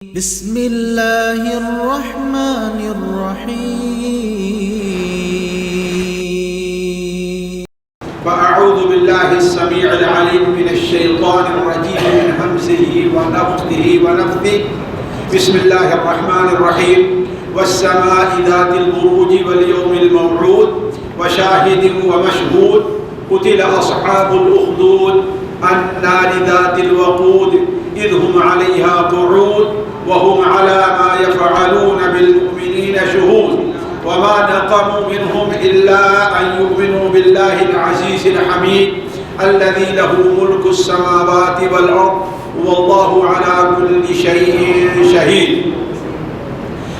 بسم اللہ الرحمن الرحیم فأعوذ بالله السميع العليم من الشيطان الرجيم من همزه ونفخه ونفثه بسم الله الرحمن الرحيم والسماء ذات البروج واليوم الموعود وشاهد ومشهود قتل أصحاب الأخدود النار ذات الوقود إذ هم عليها قعود وهم على ما يفعلون بالمؤمنين شهود وما نقموا منهم إلا أن يؤمنوا بالله العزيز الحميد الذي له ملك السماوات والأرض والله على كل شيء شهيد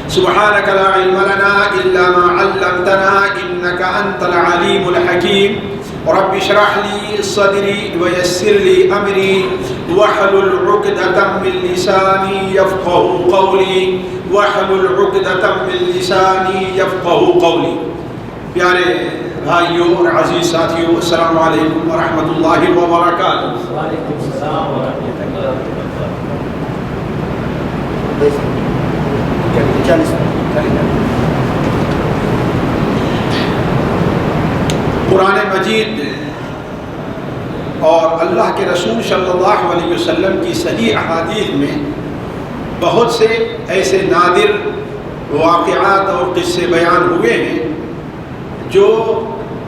سبحانك لا علم لنا إلا ما علمتنا إنك أنت العليم الحكيم رب اشرح لي صدري ويسر لي أمري واحلل عقدة من لساني يفقهوا قولي واحلل عقدة من لساني يفقهوا قولي. پیارے بھائیوں اور عزیز ساتھیوں، السلام علیکم ورحمۃ اللہ وبرکاتہ. وعلیکم السلام ورحمۃ اللہ وبرکاتہ. قرآن مجید اور اللہ کے رسول صلی اللہ علیہ وسلم کی صحیح احادیث میں بہت سے ایسے نادر واقعات اور قصے بیان ہوئے ہیں جو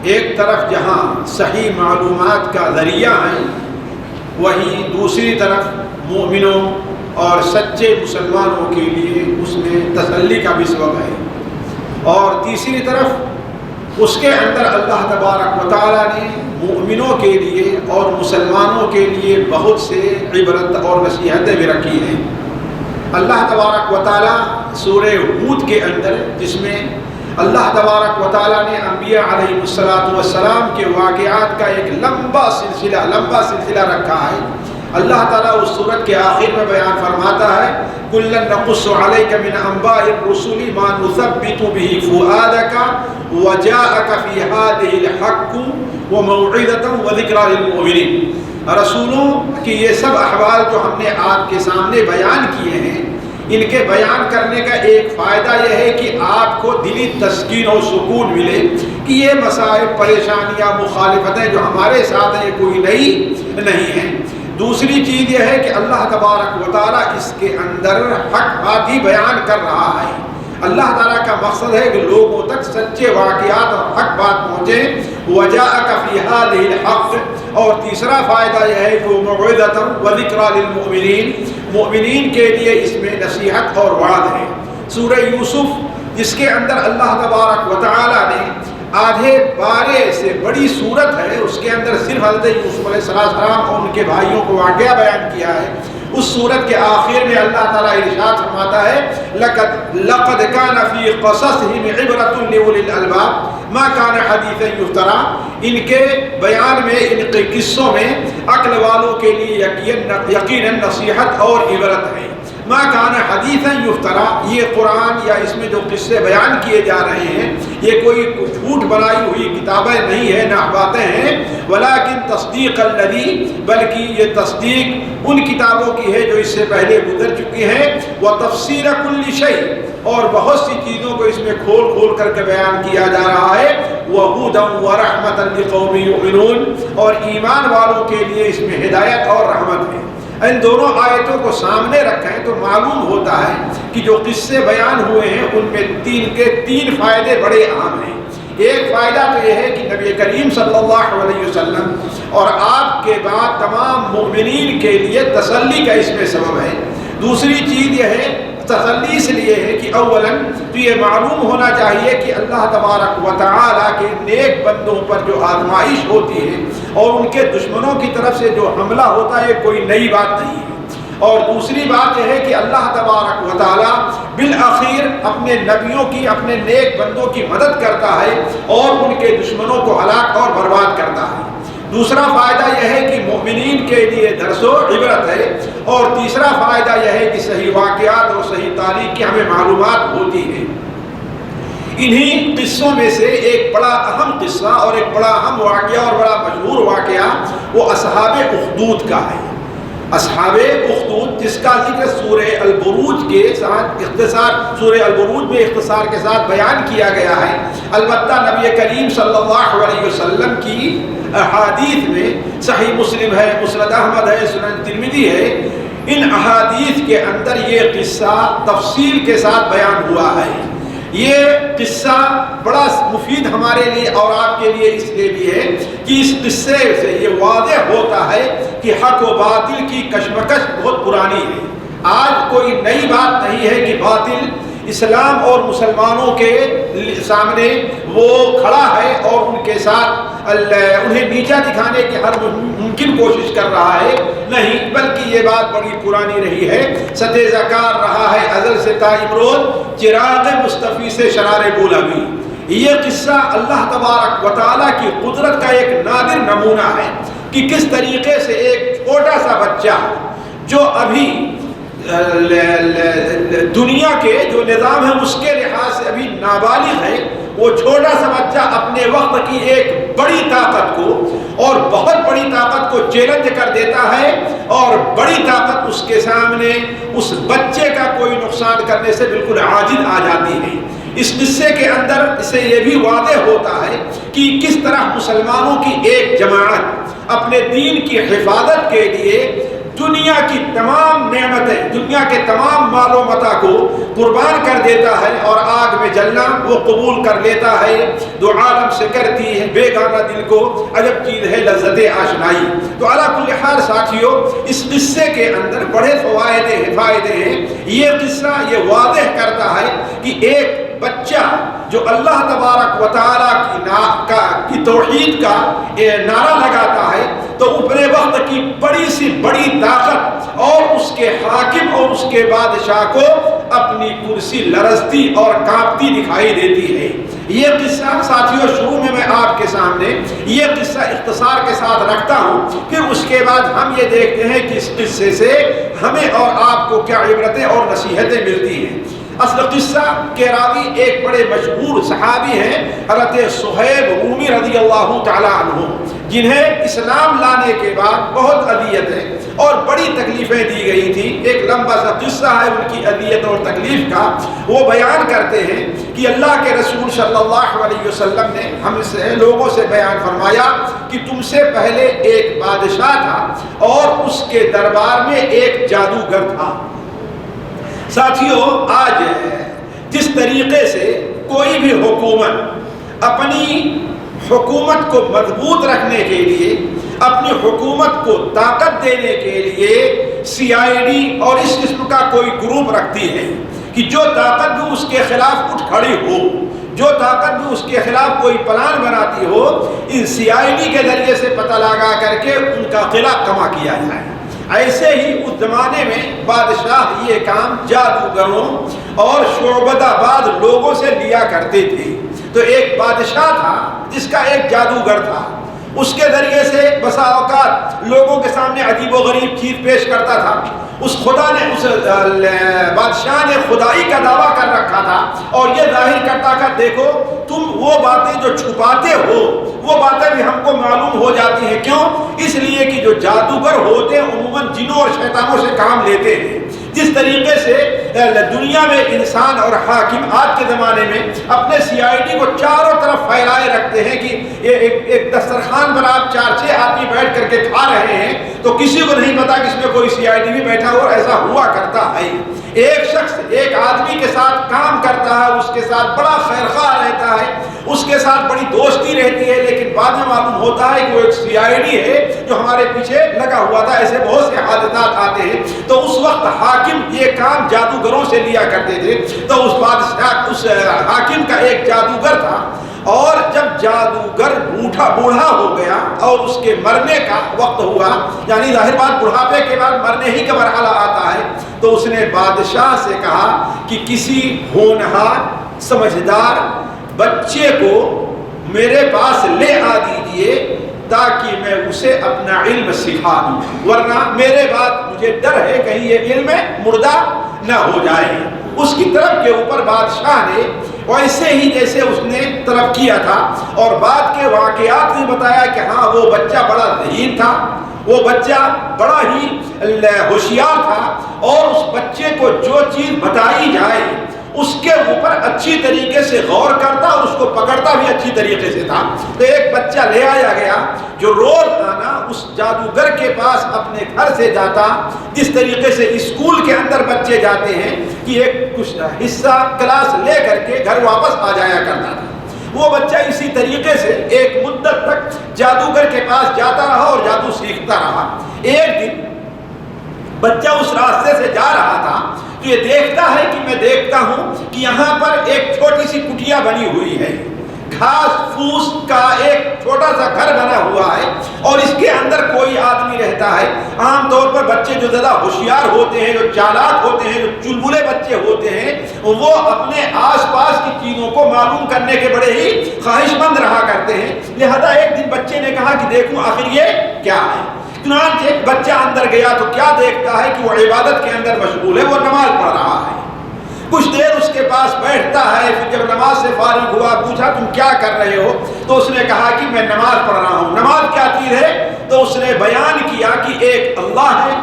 ایک طرف جہاں صحیح معلومات کا ذریعہ ہیں، وہیں دوسری طرف مومنوں اور سچے مسلمانوں کے لیے اس میں تسلی کا بھی سبب ہے، اور تیسری طرف اس کے اندر اللہ تبارک و تعالیٰ نے مومنوں کے لیے اور مسلمانوں کے لیے بہت سے عبرت اور نصیحتیں بھی رکھی ہیں. اللہ تبارک و تعالیٰ سورہ ہود کے اندر، جس میں اللہ تبارک و تعالیٰ نے انبیاء علیہ السلام کے واقعات کا ایک لمبا سلسلہ رکھا ہے، اللہ تعالیٰ اس سورت کے آخر میں بیان فرماتا ہے کُلًّا نَقُصُّ عَلَيْكَ مِنْ أَنْبَاءِ الرُّسُلِ مَا نُثَبِّتُ بِهِ فُؤَادَكَ وَجَاءَكَ فِي هَٰذِهِ الْحَقُّ وَمَوْعِظَةٌ وَذِكْرَىٰ لِلْمُؤْمِنِينَ. رسولوں کی یہ سب احوال جو ہم نے آپ کے سامنے بیان کیے ہیں، ان کے بیان کرنے کا ایک فائدہ یہ ہے کہ آپ کو دلی تسکین اور سکون ملے کہ یہ مسائل، پریشانیاں، مخالفتیں جو ہمارے ساتھ ہیں یہ کوئی نئی نہیں ہیں. دوسری چیز یہ ہے کہ اللہ تبارک و تعالیٰ اس کے اندر حق بات ہی بیان کر رہا ہے. اللہ تعالیٰ کا مقصد ہے کہ لوگوں تک سچے واقعات اور حق بات پہنچے. وَجَاءَكَ فِي هَٰذِهِ الْحَقُّ. اور تیسرا فائدہ یہ ہے کہ مَوْعِظَةً وَذِكْرَىٰ لِلْمُؤْمِنِينَ، مومنین کے لیے اس میں نصیحت اور وعظ ہے. سورہ یوسف، جس کے اندر اللہ تبارک و تعالیٰ نے آدھے پارے سے بڑی صورت ہے، اس کے اندر صرف حضرت یوسف علیہ السلام اور ان کے بھائیوں کو واقعہ بیان کیا ہے. اس صورت کے آخر میں اللہ تعالیٰ ارشاد فرماتا ہے لَقَدْ كَانَ فِي قَصَصِهِمْ عِبْرَةٌ لِأُولِي الْأَلْبَابِ مَا كَانَ حَدِيثًا يُفْتَرَىٰ. ان کے بیان میں، ان کے قصوں میں عقل والوں کے لیے یقیناً نصیحت اور عبرت ہے. ما کان حدیثا یفترا، یہ قرآن یا اس میں جو قصے بیان کیے جا رہے ہیں یہ کوئی جھوٹ بنائی ہوئی کتابیں نہیں ہیں، نہ باتیں ہیں. ولیکن تصدیق الذی، بلکہ یہ تصدیق ان کتابوں کی ہے جو اس سے پہلے گزر چکی ہیں. وتفسیر کل شیء، اور بہت سی چیزوں کو اس میں کھول کھول کر کے بیان کیا جا رہا ہے. وہدی ورحمۃ لقوم یؤمنون، اور ایمان والوں کے لیے اس میں ہدایت اور رحمت ہے. ان دونوں آیتوں کو سامنے رکھیں تو معلوم ہوتا ہے کہ جو قصے بیان ہوئے ہیں ان میں تین فائدے بڑے اہم ہیں. ایک فائدہ تو یہ ہے کہ نبی کریم صلی اللہ علیہ وسلم اور آپ کے بعد تمام مومنین کے لیے تسلی کا اس میں سبب ہے. دوسری چیز یہ ہے، تسلی اس لیے ہے کہ اولاً تو یہ معلوم ہونا چاہیے کہ اللہ تبارک و تعالیٰ کے نیک بندوں پر جو آزمائش ہوتی ہے اور ان کے دشمنوں کی طرف سے جو حملہ ہوتا ہے یہ کوئی نئی بات نہیں ہے. اور دوسری بات یہ ہے کہ اللہ تبارک و تعالیٰ بالآخر اپنے نبیوں کی، اپنے نیک بندوں کی مدد کرتا ہے اور ان کے دشمنوں کو ہلاک اور برباد کرتا ہے. دوسرا فائدہ یہ ہے کہ مومنین کے لیے درس و عبرت ہے. اور تیسرا فائدہ یہ ہے کہ صحیح واقعات اور صحیح تاریخ کی ہمیں معلومات ہوتی ہیں. انہی قصوں میں سے ایک بڑا اہم قصہ اور ایک بڑا اہم واقعہ اور بڑا مشہور واقعہ وہ اصحاب اخدود کا ہے. اصحاب اخدود جس کا ذکر سورہ البروج کے ساتھ اختصار سورہ البروج میں اختصار کے ساتھ بیان کیا گیا ہے. البتہ نبی کریم صلی اللہ علیہ وسلم کی احادیث میں صحیح مسلم ہے، مسند احمد ہے، سنن ترمذی ہے، ان احادیث کے اندر یہ قصہ تفصیل کے ساتھ بیان ہوا ہے. یہ قصہ بڑا مفید ہمارے لیے اور آپ کے لیے اس لیے بھی ہے کہ اس قصے سے یہ واضح ہوتا ہے کہ حق و باطل کی کشمکش بہت پرانی ہے. آج کوئی نئی بات نہیں ہے کہ باطل اسلام اور مسلمانوں کے سامنے وہ کھڑا ہے اور ان کے ساتھ انہیں نیچا دکھانے کی ہر ممکن کوشش کر رہا ہے. نہیں، بلکہ یہ بات بڑی پرانی رہی ہے، سطح زکار رہا ہے ازل سے تا امروز، چراغ مصطفی سے شرار بولابی. یہ قصہ اللہ تبارک و تعالیٰ کی قدرت کا ایک نادر نمونہ ہے کہ کس طریقے سے ایک چھوٹا سا بچہ جو ابھی دنیا کے جو نظام ہے اس کے لحاظ سے ابھی نابالغ ہے، وہ چھوٹا سا بچہ اپنے وقت کی ایک بڑی طاقت کو اور بہت بڑی طاقت کو چیلنج کر دیتا ہے، اور بڑی طاقت اس کے سامنے اس بچے کا کوئی نقصان کرنے سے بالکل عاجز آ جاتی ہے. اس قصے کے اندر اسے یہ بھی واضح ہوتا ہے کہ کس طرح مسلمانوں کی ایک جماعت اپنے دین کی حفاظت کے لیے دنیا کی تمام نعمتیں، دنیا کے تمام مال و متاع کو قربان کر دیتا ہے اور آگ میں جلنا وہ قبول کر لیتا ہے. دو عالم سے کرتی ہے بیگانہ دل کو عجب چیز ہے لذت آشنائی. تو علی کل حال ساتھیو، اس قصے کے اندر بڑے فائدے ہیں. یہ قصہ یہ واضح کرتا ہے کہ ایک بچہ جو اللہ تبارک و تعالیٰ کی توحید کا نعرہ لگاتا ہے تو اپنے وقت کی بڑی سی بڑی طاقت اور اس کے حاکم اور اس کے بادشاہ کو اپنی کرسی لرزتی اور کانپتی دکھائی دیتی ہے. یہ قصہ ساتھیوں شروع میں آپ کے سامنے یہ قصہ اختصار کے ساتھ رکھتا ہوں، پھر اس کے بعد ہم یہ دیکھتے ہیں کہ اس قصے سے ہمیں اور آپ کو کیا عبرتیں اور نصیحتیں ملتی ہیں. اصل قصہ کے راوی ایک بڑے مشہور صحابی ہیں حضرت صہیب رومی رضی اللہ تعالیٰ عنہ، جنہیں اسلام لانے کے بعد بہت اذیتیں اور بڑی تکلیفیں دی گئی تھی. ایک لمبا سا قصہ ہے ان کی اذیت اور تکلیف کا. وہ بیان کرتے ہیں کہ اللہ کے رسول صلی اللہ علیہ وسلم نے ہم سے لوگوں سے بیان فرمایا کہ تم سے پہلے ایک بادشاہ تھا اور اس کے دربار میں ایک جادوگر تھا. ساتھیوں، آج جس طریقے سے کوئی بھی حکومت اپنی حکومت کو مضبوط رکھنے کے لیے، اپنی حکومت کو طاقت دینے کے لیے CID اور اس قسم کا کوئی گروپ رکھتی ہے کہ جو طاقت بھی اس کے خلاف اٹھ کھڑی ہو، جو طاقت بھی اس کے خلاف کوئی پلان بناتی ہو، ان CID کے ذریعے سے پتہ لگا کر کے ان کا قلعہ کما کیا جائے. ایسے ہی اس زمانے میں بادشاہ یہ کام جادوگروں اور شعبدہ بعض لوگوں سے لیا کرتے تھے. تو ایک بادشاہ تھا جس کا ایک جادوگر تھا، اس کے ذریعے سے بسا اوقات لوگوں کے سامنے عجیب و غریب چیز پیش کرتا تھا. اس بادشاہ نے خدائی کا دعویٰ کر رکھا تھا اور یہ ظاہر کرتا کہ دیکھو تم وہ باتیں جو چھپاتے ہو وہ باتیں بھی ہم کو معلوم ہو جاتی ہیں. کیوں؟ اس لیے کہ جو جادوگر ہوتے ہیں عموماً جنوں اور شیطانوں سے کام لیتے ہیں. جس طریقے سے دنیا میں انسان اور حاکم آج کے زمانے میں اپنے CID کو چاروں طرف پھیلائے رکھتے ہیں کہ ایک دسترخوان پر آپ 4-6 آدمی بیٹھ کر کے کھا رہے ہیں تو کسی کو نہیں پتا کہ اس میں کوئی CID بھی بیٹھا ہو. اور ایسا ہوا کرتا ہے. ایک شخص ایک آدمی کے ساتھ کام کرتا ہے، اس کے ساتھ بڑا خیرخواہ رہتا ہے، اس کے ساتھ بڑی دوستی رہتی ہے، لیکن بعد میں معلوم ہوتا ہے کہ وہ ایک CID ہے جو ہمارے پیچھے لگا ہوا تھا. ایسے بہت سے حادثات آتے ہیں. تو اس وقت حاکم یہ کام جادوگروں سے لیا کرتے تھے. تو اس حاکم کا ایک جادوگر تھا اور جب جادوگر بوڑھا ہو گیا اور اس کے مرنے کا وقت ہوا، یعنی ظاہر بات بڑھاپے کے بعد مرنے ہی کا مرحلہ آتا ہے، تو اس نے بادشاہ سے کہا کہ کسی ہونہار سمجھدار بچے کو میرے پاس لے آ دیجئے تاکہ میں اسے اپنا علم سکھا دوں، ورنہ میرے بعد مجھے ڈر ہے کہیں یہ علم مردہ نہ ہو جائے. اس کی طرف کے اوپر بادشاہ نے ویسے ہی جیسے اس نے طلب کیا تھا. اور بعد کے واقعات نے بتایا کہ ہاں وہ بچہ بڑا ذہین تھا, وہ بچہ بڑا ہی ہوشیار تھا, اور اس بچے کو جو چیز بتائی جائے اس کے اوپر اچھی طریقے سے غور کرتا اور اس کو پکڑتا بھی اچھی طریقے سے تھا. تو ایک بچہ لے آیا گیا جو روزانہ اس جادوگر کے پاس اپنے گھر سے جاتا, جس طریقے سے اسکول کے اندر بچے جاتے ہیں کہ ایک کچھ حصہ کلاس لے کر کے گھر واپس آ جایا کرتا تھا. وہ بچہ اسی طریقے سے ایک مدت تک جادوگر کے پاس جاتا رہا اور جادو سیکھتا رہا. ایک دن بچہ اس راستے سے جا رہا تھا تو یہ دیکھتا ہے کہ میں دیکھتا ہوں کہ یہاں پر ایک چھوٹی سی کٹیا بنی ہوئی ہے, گھاس پھوس کا ایک چھوٹا سا گھر بنا ہوا ہے, اور اس کے اندر کوئی آدمی رہتا ہے. عام طور پر بچے جو زیادہ ہوشیار ہوتے ہیں, جو چالاک ہوتے ہیں, جو چلبلے بچے ہوتے ہیں, وہ اپنے آس پاس کی چیزوں کو معلوم کرنے کے بڑے ہی خواہش مند رہا کرتے ہیں. لہذا ایک دن بچے نے کہا کہ دیکھوں آخر یہ کیا ہے. چنانچہ ایک بچہ اندر گیا تو کیا دیکھتا ہے کہ وہ عبادت کے اندر مشغول ہے, وہ نماز پڑھ رہا ہے. کچھ دیر اس کے پاس بیٹھتا ہے, پھر جب نماز سے فارغ ہوا پوچھا تم کیا کر رہے ہو, تو اس نے کہا کہ میں نماز پڑھ رہا ہوں. نماز کیا چیز ہے؟ تو اس نے بیان کیا کہ ایک اللہ ہے,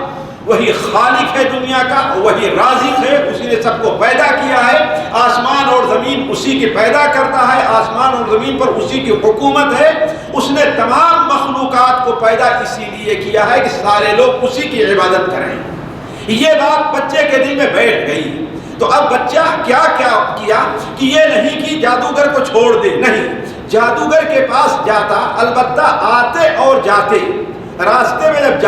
وہی خالق ہے دنیا کا, وہی رازق ہے, اسی نے سب کو پیدا کیا ہے, آسمان اور زمین اسی کے پیدا کرتا ہے, آسمان اور زمین پر اسی کی حکومت ہے. اس نے تمام مخلوقات کو پیدا اسی لیے کیا ہے کہ سارے لوگ اسی کی عبادت کریں. یہ بات بچے کے دل میں بیٹھ گئی. تو اب بچہ کیا کیا کہ یہ نہیں کہ جادوگر کو چھوڑ دے, نہیں, جادوگر کے پاس جاتا, البتہ آتے اور جاتے راستے میں جب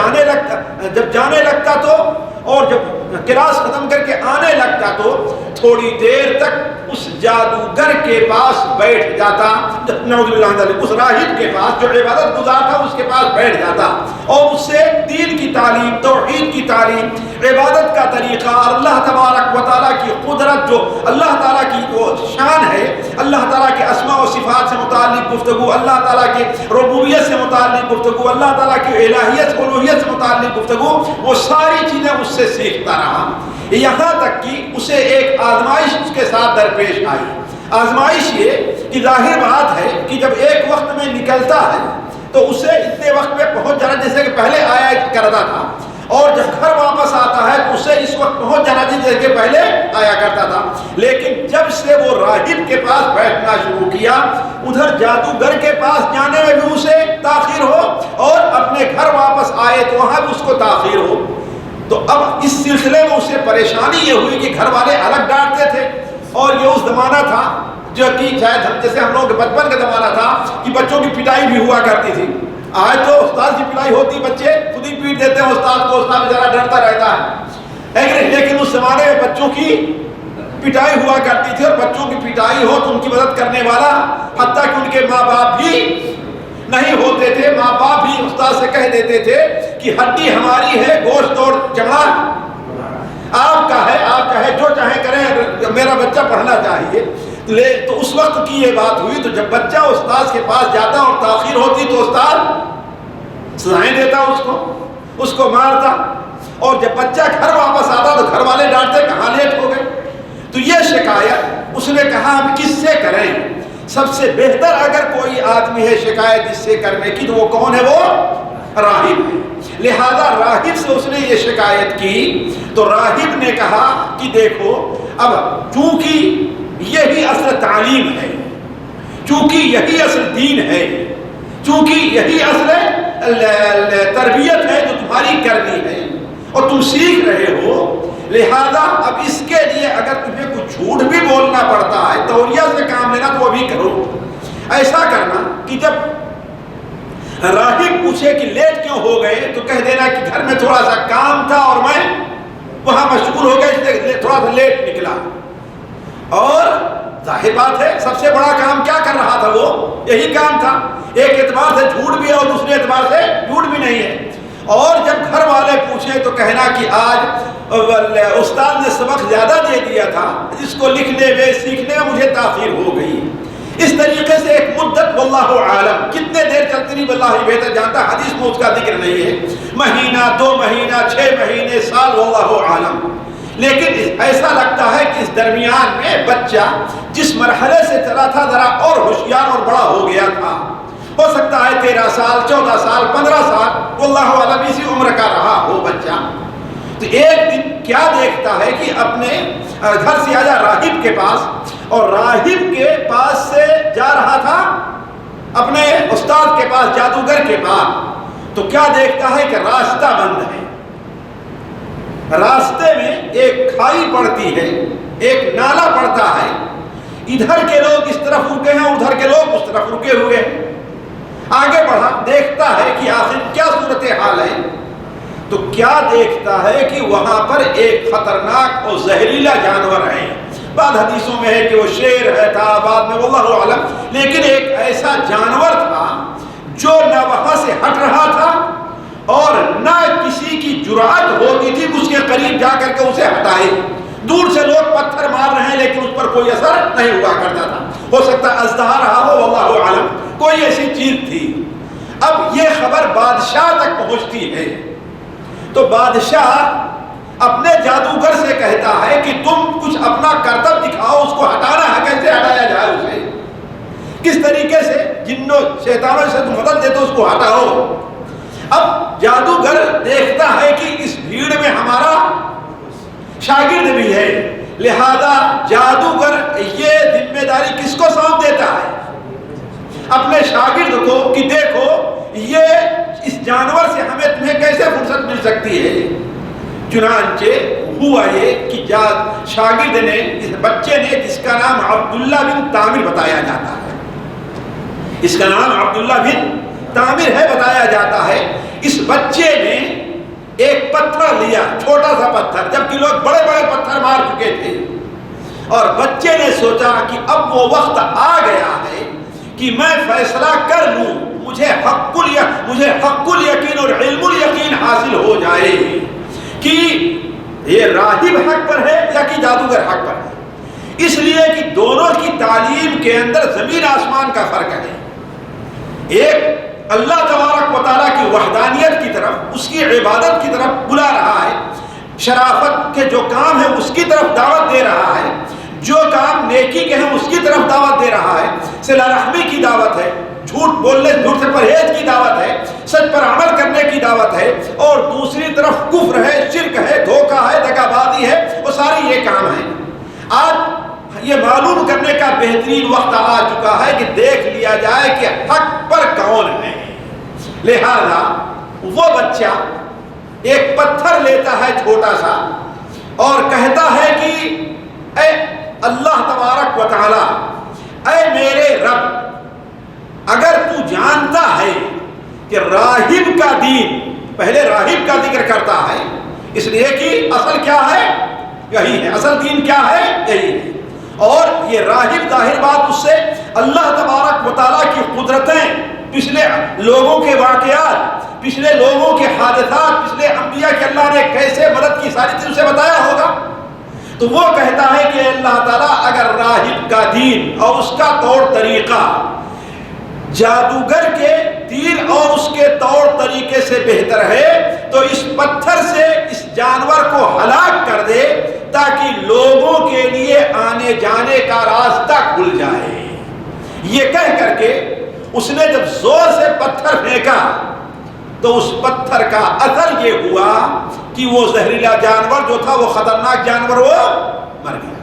جانے لگتا تو, اور جب کلاس ختم کر کے آنے لگتا تو تھوڑی دیر تک اس جادوگر کے پاس بیٹھ جاتا, نعوذ باللہ من ذالک, اس راہب کے پاس جو عبادت گزار تھا اس کے پاس بیٹھ جاتا, اور اس سے دین کی تعلیم, توحید کی تعلیم, عبادت کا طریقہ, اللہ تبارک و تعالیٰ کی قدرت, جو اللہ تعالیٰ کی وہ شان ہے, اللہ تعالیٰ کے اسماء و صفات سے متعلق گفتگو, اللہ تعالیٰ کے ربوبیت سے متعلق گفتگو, اللہ تعالیٰ کی الہیت الوہیت سے متعلق گفتگو, وہ ساری چیزیں اس سے سیکھتا رہا. یہاں تک کہ اسے ایک آزمائش اس کے ساتھ درپیش آئی. آزمائش یہ کہ ظاہر بات ہے کہ جب ایک وقت میں نکلتا ہے تو اسے اتنے وقت میں پہنچ جانا جیسے کہ پہلے آیا کرتا تھا, اور جب گھر واپس آتا ہے تو اسے اس وقت پہنچ جانا جیسے کہ پہلے آیا کرتا تھا. لیکن جب سے وہ راہب کے پاس بیٹھنا شروع کیا, ادھر جادوگر کے پاس جانے میں بھی اسے تاخیر ہو, اور اپنے گھر واپس آئے تو وہاں بھی اس کو تاخیر ہو. تو اب اس سلسلے میں اسے پریشانی یہ ہوئی کہ گھر والے الگ ڈانٹتے تھے, اور یہ اس زمانہ تھا جو کہ شاید جیسے ہم لوگ کے بچپن کا زمانہ تھا کہ بچوں کی پٹائی بھی ہوا کرتی تھی. آج تو استاد کی پٹائی ہوتی, بچے خود ہی پیٹ دیتے ہیں استاد کو, استاد بیچارہ ڈرتا رہتا ہے. لیکن اس زمانے میں بچوں کی پٹائی ہوا کرتی تھی, اور بچوں کی پٹائی ہو تو ان کی مدد کرنے والا, حتیٰ کہ ان کے ماں باپ بھی نہیں ہوتے تھے. ماں باپ بھی استاد سے کہہ دیتے تھے کہ ہڈی ہماری ہے, گوشت اور چمڑا آپ کا ہے, آپ کا ہے, جو چاہے کریں, میرا بچہ پڑھنا چاہیے. تو اس وقت کی یہ بات ہوئی. تو جب بچہ استاد کے پاس جاتا اور تاخیر ہوتی تو استاد سزائیں دیتا, اس کو مارتا, اور جب بچہ گھر واپس آتا تو گھر والے ڈانٹتے کہاں لیٹ ہو گئے. تو یہ شکایت اس نے کہا ہم کس سے کریں, سب سے بہتر اگر کوئی آدمی ہے شکایت اس سے کرنے کی تو وہ کون ہے, وہ راہب ہے. لہذا راہب سے اس نے یہ شکایت کی. تو راہب نے کہا کہ دیکھو, اب چونکہ یہی اصل تعلیم ہے, چونکہ یہی اصل دین ہے, چونکہ یہی اصل تربیت ہے جو تمہاری کرنی ہے اور تم سیکھ رہے ہو, لہذا اب اس کے لیے اگر تمہیں کچھ جھوٹ بھی بولنا پڑتا ہے, توریہ سے کام لینا, تو وہ بھی کرو. ایسا کرنا کہ جب راہب پوچھے کہ لیٹ کیوں ہو گئے تو کہہ دینا کہ گھر میں تھوڑا سا کام تھا اور میں وہاں مشغول ہو گیا, اس لیے تھوڑا سا لیٹ نکلا. اور ظاہر بات ہے سب سے بڑا کام کیا کر رہا تھا, وہ یہی کام تھا. ایک اعتبار سے جھوٹ بھی ہے اور دوسرے اعتبار سے جھوٹ بھی نہیں ہے. اور جب گھر والے پوچھیں تو کہنا کہ آج استاد نے سبق زیادہ دے دیا تھا, جس کو لکھنے میں سیکھنے میں مجھے تاخیر ہو گئی. اس طریقے سے ایک مدت واللہ عالم کتنے دیر چلتی رہی واللہ ہی بہتر جانتا, حدیث میں اس کا ذکر نہیں ہے, مہینہ, 2 مہینہ, 6 مہینے, سال, واللہ عالم. لیکن ایسا لگتا ہے کہ اس درمیان میں بچہ جس مرحلے سے چلا تھا ذرا اور ہوشیار اور بڑا ہو گیا تھا، ہو سکتا ہے 13 سال 14 سال 15 سال واللہ اعلم اسی عمر کا رہا ہو بچہ، تو ایک دن کیا دیکھتا ہے کہ اپنے گھر سے آیا راہب کے پاس، اور راہب کے پاس سے جا رہا تھا اپنے استاد کے پاس، جادوگر کے پاس، تو کیا دیکھتا ہے کہ راستہ بند ہے، راستے میں ایک کھائی پڑتی ہے، ایک نالا پڑتا ہے، ادھر کے لوگ اس طرف رکے ہیں، ادھر کے لوگ اس طرف رکے ہوئے ہیں۔ آگے بڑھا، دیکھتا ہے کہ آخر کیا صورتحال ہے، تو کیا دیکھتا ہے کہ وہاں پر ایک خطرناک اور زہریلا جانور ہے، بعض حدیثوں میں ہے کہ وہ شیر ہے تھا، بعد میں واللہ اعلم، لیکن ایک ایسا جانور تھا جو نہ وہاں سے ہٹ رہا تھا اور نہ کسی کی جرأت ہوتی تھی اس کے قریب جا کر کے اسے ہٹائے، دور سے لوگ پتھر مار رہے ہیں لیکن اس پر کوئی اثر نہیں ہوا کرتا تھا، ہو سکتا ہے اژدہا رہا ہو، واللہ اعلم، کوئی ایسی چیز تھی۔ اب یہ خبر بادشاہ تک پہنچتی ہے تو بادشاہ اپنے جادوگر سے کہتا ہے کہ تم کچھ اپنا کرتب دکھاؤ، اس کو ہٹانا ہے، کیسے ہٹایا جائے اسے، کس طریقے سے جنوں شیطانوں سے تم مدد دیتے اس کو ہٹاؤ۔ اب جادوگر دیکھتا ہے کہ اس بھیڑ میں ہمارا شاگرد بھی ہے، لہذا جادوگر یہ ذمہ داری کس کو سونپ دیتا ہے؟ اپنے شاگرد کو، کہ دیکھو یہ اس جانور سے ہمیں تمہیں کیسے فرصت مل سکتی ہے۔ چنانچہ ہوا یہ کہ شاگرد نے، اس بچے نے، جس کا نام عبداللہ بن تامر بتایا جاتا ہے، اس کا نام عبداللہ بن تامر ہے بتایا جاتا ہے، اس بچے نے ایک پتھر لیا، چھوٹا سا پتھر، جبکہ لوگ بڑے بڑے پتھر مار چکے تھے، اور بچے نے سوچا کہ اب وہ وقت آ گیا ہے کہ میں فیصلہ کر لوں، مجھے حق الیقین اور علم الیقین حاصل ہو جائے کہ یہ راہب حق پر ہے یا کہ جادوگر حق پر ہے، اس لیے کہ دونوں کی تعلیم کے اندر زمین آسمان کا فرق ہے۔ ایک اللہ تبارک و تعالیٰ کی وحدانیت کی طرف، اس کی عبادت کی طرف بلا رہا ہے، شرافت کے جو کام ہے اس کی طرف دعوت دے رہا ہے، جو کام نیکی کے ہیں اس کی طرف دعوت دے رہا ہے، صلہ رحمی کی دعوت ہے، جھوٹ بولنے جھوٹ سے پرہیز کی دعوت ہے، سچ پر عمل کرنے کی دعوت ہے، اور دوسری طرف کفر ہے، شرک ہے، دھوکہ ہے، دغا بازی ہے، وہ ساری یہ کام ہیں۔ آج یہ معلوم کرنے کا بہترین وقت آ چکا ہے کہ دیکھ لیا جائے کہ حق پر کون ہے۔ لہذا وہ بچہ ایک پتھر لیتا ہے چھوٹا سا اور کہتا ہے کہ اے اللہ تبارک و تعالی، اے میرے رب، اگر تو جانتا ہے کہ راہب کا دین، پہلے راہب کا ذکر کرتا ہے اس لیے کہ اصل کیا ہے؟ یہی ہے، اصل دین کیا ہے؟ یہی ہے، اور یہ راہب ظاہر بات اس سے اللہ تبارک و تعالیٰ کی قدرتیں، پچھلے لوگوں کے واقعات، پچھلے لوگوں کے حادثات، پچھلے انبیاء کے اللہ نے کیسے مدد کی، ساری چیز اسے بتایا ہوگا، تو وہ کہتا ہے کہ اللہ تعالیٰ اگر راہب کا دین اور اس کا طور طریقہ جادوگر کے دین اور اس کے طور طریقے سے بہتر ہے تو اس پتھر سے اس جانور کو ہلاک کر دے تاکہ لوگوں کے لیے آنے جانے کا راستہ کھل جائے۔ یہ کہہ کر کے اس نے جب زور سے پتھر پھینکا تو اس پتھر کا اثر یہ ہوا کہ وہ زہریلا جانور جو تھا، وہ خطرناک جانور، وہ مر گیا۔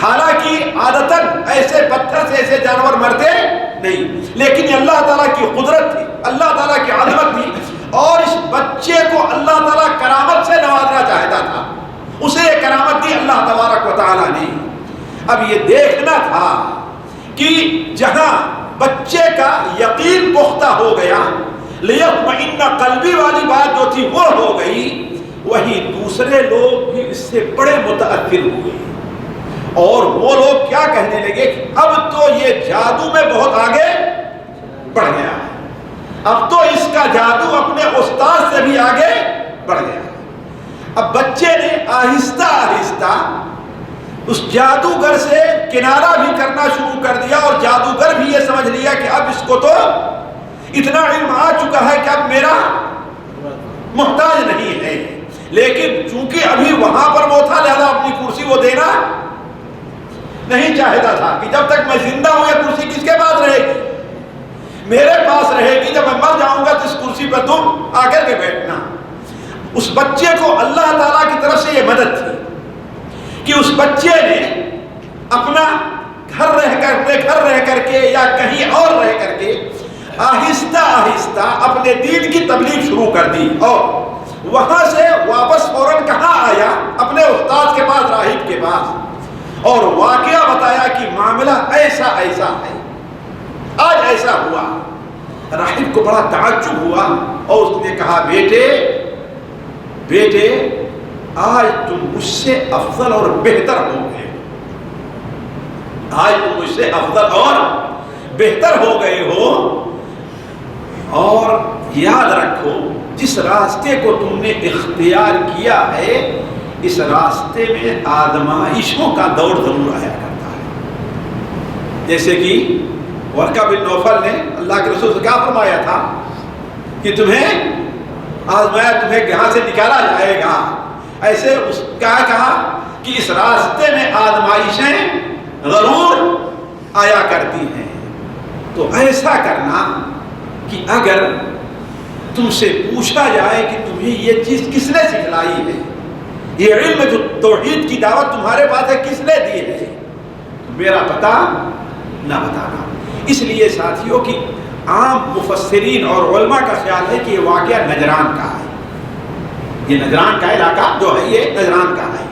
حالانکہ عادتاً ایسے پتھر سے ایسے جانور مرتے نہیں، لیکن یہ اللہ تعالیٰ کی قدرت تھی، اللہ تعالیٰ کی عظمت تھی، اور اس بچے کو اللہ تعالیٰ کرامت سے نوازنا چاہتا تھا، اسے یہ کرامت دی اللہ تبارک و تعالیٰ نے۔ اب یہ دیکھنا تھا کہ جہاں بچے کا یقین پختہ ہو گیا، لیطمئن قلبی والی بات جو تھی وہ ہو گئی، وہی دوسرے لوگ بھی اس سے بڑے متاثر ہوئے، اور وہ لوگ کیا کہنے لگے کہ اب تو یہ جادو میں بہت آگے بڑھ گیا ہے، اب تو اس کا جادو اپنے استاد سے بھی آگے بڑھ گیا۔ اب بچے نے آہستہ آہستہ اس جادوگر سے کنارہ بھی کرنا شروع کر دیا، اور جادوگر بھی یہ سمجھ لیا کہ اب اس کو تو اتنا علم آ چکا ہے کہ اب میرا محتاج نہیں ہے، لیکن چونکہ ابھی وہاں پر وہ تھا لہذا اپنی کرسی وہ دینا نہیں چاہتا تھا کہ جب تک میں زندہ ہوں یہ کرسی کس کے پاس رہے گی؟ میرے پاس رہے گی، جب میں مر جاؤں گا تو اس کرسی پر تم آ کر کے بیٹھنا۔ اس بچے کو اللہ تعالیٰ کی طرف سے یہ مدد تھی کہ اس بچے نے اپنا گھر رہ کر کے یا کہیں اور رہ کر کے آہستہ آہستہ اپنے دین کی تبلیغ شروع کر دی، اور وہاں سے واپس فوراً کہاں آیا؟ اپنے استاد کے پاس، راہب کے پاس، اور واقعہ بتایا کہ معاملہ ایسا ایسا ہے، آج ایسا ہوا۔ راہب کو بڑا تعجب ہوا اور اس نے کہا بیٹے آج تم مجھ سے افضل اور بہتر ہو گئے، آج تم مجھ سے افضل اور بہتر ہو گئے ہو، اور یاد رکھو جس راستے کو تم نے اختیار کیا ہے اس راستے میں آزمائشوں کا دور ضرور آیا کرتا ہے۔ جیسے کہ ورقہ بن نوفل نے اللہ کے رسول سے کیا فرمایا تھا کہ تمہیں آزمایا، تمہیں یہاں سے نکالا جائے گا، ایسے اس کا کہا کہ اس راستے میں آزمائشیں ضرور آیا کرتی ہیں۔ تو ایسا کرنا کہ اگر تم سے پوچھا جائے کہ تمہیں یہ چیز کس نے سکھلائی ہے، یہ علم جو توحید کی دعوت تمہارے پاس ہے کس نے دی ہے، میرا پتہ نہ بتانا۔ اس لیے ساتھیوں کی عام مفسرین اور علماء کا خیال ہے کہ یہ واقعہ نجران کا ہے، یہ نجران کا علاقہ جو ہے یہ نجران کا ہے،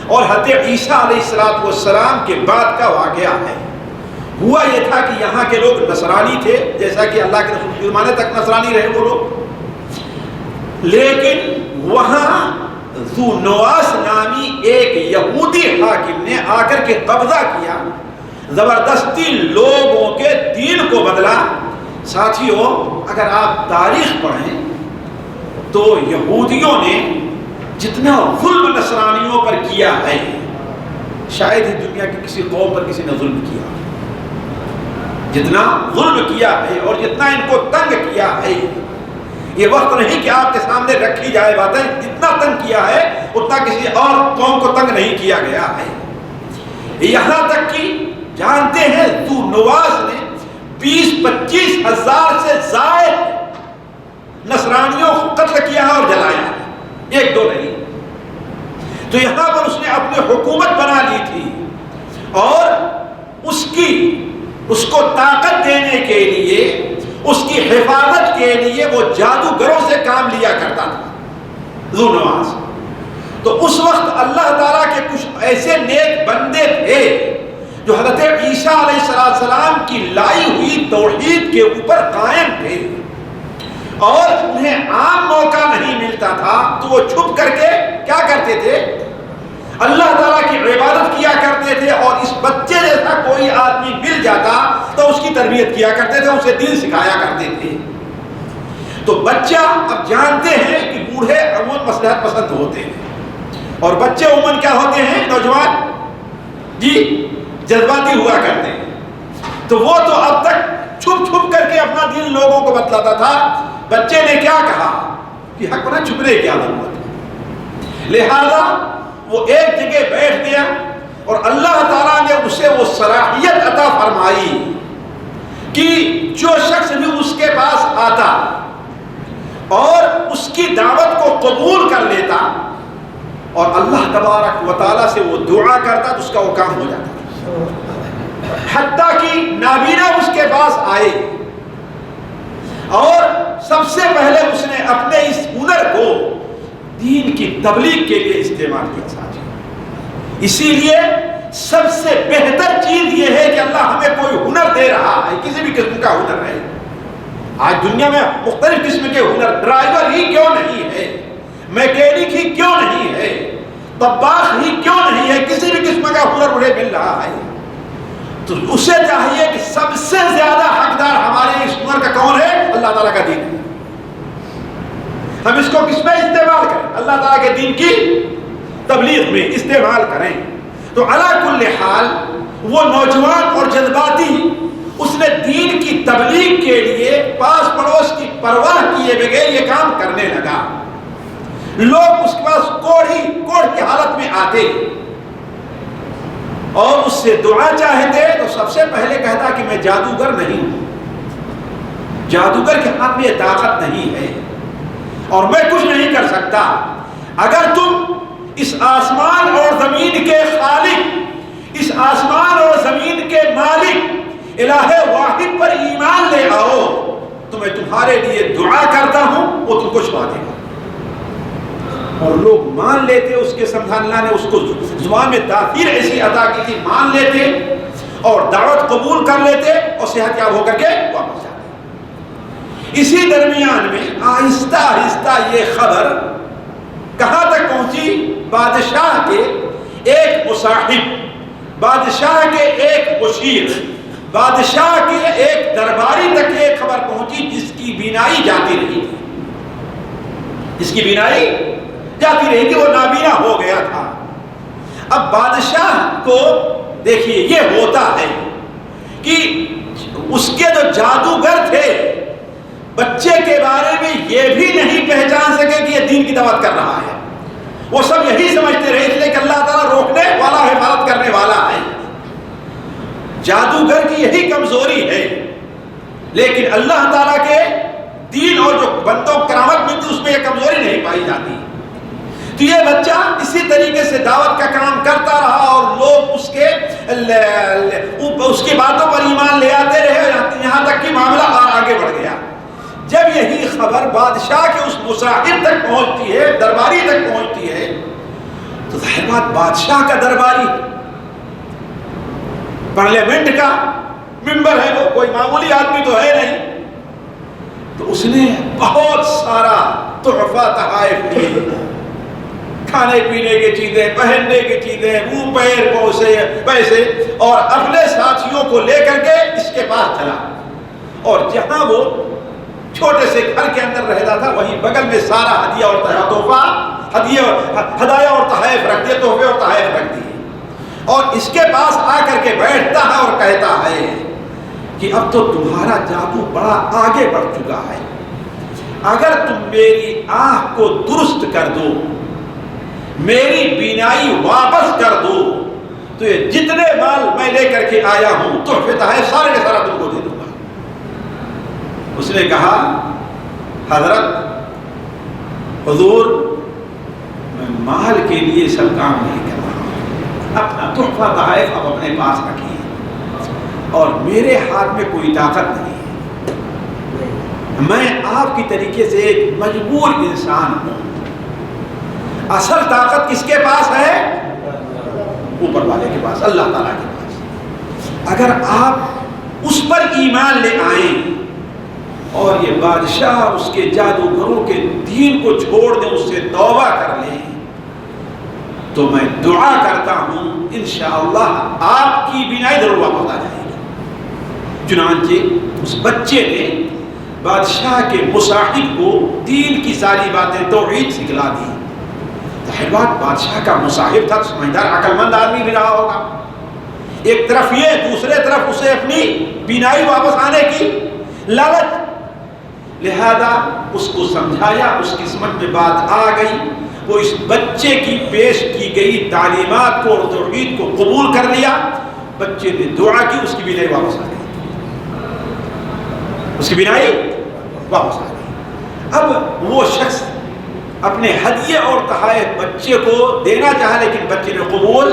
اور حضرت عیسیٰ علیہ السلام کے بعد کا واقعہ ہے۔ ہوا یہ تھا کہ یہاں کے لوگ نصرانی تھے، جیسا کہ اللہ کے رسول کے زمانے تک نصرانی رہے وہ لوگ، لیکن وہاں ذو نواس نامی ایک یہودی حاکم نے آ کر کے قبضہ کیا، زبردستی لوگوں کے دین کو بدلا۔ ساتھیوں اگر آپ تاریخ پڑھیں تو یہودیوں نے جتنا ظلم نصرانیوں پر کیا ہے شاید ہی دنیا کی کسی قوم پر کسی نے ظلم کیا، جتنا ظلم کیا ہے اور جتنا ان کو تنگ کیا ہے، یہ وقت نہیں کہ آپ کے سامنے رکھی جائے باتیں، جتنا تنگ کیا ہے اتنا کسی اور قوم کو تنگ نہیں کیا گیا ہے۔ یہاں تک کہ جانتے ہیں ذو نواس نے 20-25 ہزار سے زائد نصرانیوں کو قتل کیا اور جلایا، ایک دو نہیں۔ تو یہاں پر اس نے اپنی حکومت بنا لی تھی، اور اس کو طاقت دینے کے لیے، اس کی حفاظت کے لیے وہ جادوگروں سے کام لیا کرتا تھا ذو نواس۔ تو اس وقت اللہ تعالیٰ کے کچھ ایسے نیک بندے تھے جو حضرت عیسیٰ علیہ السلام کی لائی ہوئی توحید کے اوپر قائم تھے، اور انہیں عام موقع نہیں ملتا تھا تو وہ چھپ کر کے کیا کرتے تھے؟ اللہ تعالیٰ کی عبادت کیا کرتے تھے، اور اس بچے جیسا کوئی آدمی مل جاتا تو اس کی تربیت کیا کرتے تھے، اسے دین سکھایا کرتے تھے۔ تو بچہ اب جانتے ہیں کہ بوڑھے عموماً مصلحت پسند ہوتے ہیں، اور بچے عموماً کیا ہوتے ہیں؟ نوجوان جی جذباتی ہوا کرتے ہیں۔ تو وہ تو اب تک چھپ چھپ کر کے اپنا دین لوگوں کو بتلاتا تھا۔ بچے نے کیا کہا کہ حق پر چھپنے کی ضرورت ہے، لہذا وہ ایک جگہ بیٹھ گیا، اور اللہ تعالیٰ نے اسے وہ صلاحیت عطا فرمائی کہ جو شخص بھی اس کے پاس آتا اور اس کی دعوت کو قبول کر لیتا اور اللہ تبارک و تعالیٰ سے وہ دعا کرتا تو اس کا وہ کام ہو جاتا، حتیٰ کہ نابینا اس کے پاس آئے، اور سب سے پہلے اس نے اپنے اس ہنر کو دین کی تبلیغ کے لیے استعمال کیا۔ ساتھ اسی لیے سب سے بہتر چیز یہ ہے کہ اللہ ہمیں کوئی ہنر دے رہا ہے، کسی بھی قسم کا ہنر ہے۔ آج دنیا میں مختلف قسم کے ہنر، ڈرائیور ہی کیوں نہیں ہے، میکینک ہی کیوں نہیں ہے، طباخ ہی کیوں نہیں ہے، کسی بھی قسم کا ہنر انہیں مل رہا ہے۔ تو اسے چاہیے کہ سب سے زیادہ حقدار ہمارے اس ہنر کا کون ہے؟ اللہ تعالیٰ کا دین ہے۔ ہم اس کو کس میں استعمال کریں؟ اللہ تعالیٰ کے دین کی تبلیغ میں استعمال کریں۔ تو علی کل حال وہ نوجوان اور جذباتی اس نے دین کی تبلیغ کے لیے پاس پڑوس کی پرواہ کیے بغیر یہ کام کرنے لگا۔ لوگ اس کے پاس کوڑ کی حالت میں آتے، اور اس سے دعا چاہتے تو سب سے پہلے کہتا کہ میں جادوگر نہیں ہوں، جادوگر کے ہاتھ میں یہ طاقت نہیں ہے اور میں کچھ نہیں کر سکتا۔ اگر تم اس آسمان اور زمین کے خالق، اس آسمان اور زمین کے مالک الہ واحد پر ایمان لے آؤ تو میں تمہارے لیے دعا کرتا ہوں، وہ تم کو شفا دے گا۔ اور لوگ مان لیتے، اس کے سمجھانے اللہ نے اس کو زبان میں تاثیر ایسی عطا کی تھی، مان لیتے اور دعوت قبول کر لیتے اور صحت یاب ہو کر کے واپس جاتے۔ اسی درمیان میں آہستہ آہستہ یہ خبر کہاں تک پہنچی؟ بادشاہ کے ایک مصاحب، بادشاہ کے ایک مشیر، بادشاہ کے ایک درباری تک یہ خبر پہنچی جس کی بینائی جاتی رہی تھی، جس کی بینائی جاتی رہی تھی، وہ نابینا ہو گیا تھا۔ اب بادشاہ کو دیکھیے یہ ہوتا ہے کہ اس کے جو جادوگر تھے بچے کے بارے میں یہ بھی نہیں پہچان سکے کہ یہ دین کی دعوت کر رہا ہے، وہ سب یہی سمجھتے رہے اس لیے کہ اللہ تعالیٰ روکنے والا ہے، حفاظت کرنے والا ہے۔ جادوگر کی یہی کمزوری ہے، لیکن اللہ تعالیٰ کے دین اور جو بندوں کو کرامت ملتی اس میں یہ کمزوری نہیں پائی جاتی۔ تو یہ بچہ اسی طریقے سے دعوت کا کام کرتا رہا اور لوگ اس کی باتوں پر ایمان لے آتے رہے، یہاں تک کہ معاملہ آگے بڑھ گیا۔ جب یہی خبر بادشاہ کے اس مصاحب تک پہنچتی ہے، درباری تک پہنچتی ہے، تو ظاہر بات بادشاہ کا درباری پارلیمنٹ کا ممبر ہے، وہ کوئی معمولی آدمی تو ہے نہیں، تو اس نے بہت سارا تحفہ تحائف دیے، کھانے پینے کی چیزیں، پہننے کی چیزیں، منہ پیر پیسے، اور اپنے ساتھیوں کو لے کر کے اس کے پاس چلا، اور جہاں وہ چھوٹے سے گھر کے اندر رہتا تھا وہیں بغل میں سارا ہدیہ اور تحفہ، ہدایہ اور تحائف رکھ دیے، تحفے اور تحائف رکھ دیے، اور اس کے پاس آ کر کے بیٹھتا ہے اور کہتا ہے کہ اب تو تمہارا جادو بڑا آگے بڑھ چکا ہے، اگر تم میری آنکھ کو درست کر دو، میری بینائی واپس کر دو، تو یہ جتنے مال میں لے کر کے آیا ہوں تحفے تحائف سارے کے سارا تم کو دے دوں گا۔ اس نے کہا حضرت حضور میں مال کے لیے سب کام نہیں کر رہا ہوں، اپنا تحفہ تحائف آپ اپنے پاس رکھیے اور میرے ہاتھ میں کوئی طاقت نہیں ہے، میں آپ کی طریقے سے ایک مجبور انسان ہوں، اصل طاقت کس کے پاس ہے؟ اوپر والے کے پاس، اللہ تعالیٰ کے پاس۔ اگر آپ اس پر ایمان لے آئیں اور یہ بادشاہ اس کے جادوگروں کے دین کو چھوڑ دیں، اس سے توبہ کر لیں، تو میں دعا کرتا ہوں انشاءاللہ آپ کی بینائی ضرور واپس آ جائے گی۔ چنانچہ اس بچے نے بادشاہ کے مصاحب کو دین کی ساری باتیں توحید سکھلا دی۔ ظاہر بات بادشاہ کا مصاحب تھا، سمجھدار عقل مند آدمی بھی رہا ہوگا، ایک طرف یہ، دوسرے طرف اسے اپنی بینائی واپس آنے کی لالچ، لہذا اس کو سمجھایا، اس کی سمجھ میں بات آ گئی، وہ اس بچے کی پیش کی گئی تعلیمات کو اور توحید کو قبول کر لیا، بچے نے دعا کی، اس کی بینائی واپس آ گئی، اس کی بینائی واپس آ گئی۔ اب وہ شخص اپنے ہدیے اور تحائف بچے کو دینا چاہا، لیکن بچے نے قبول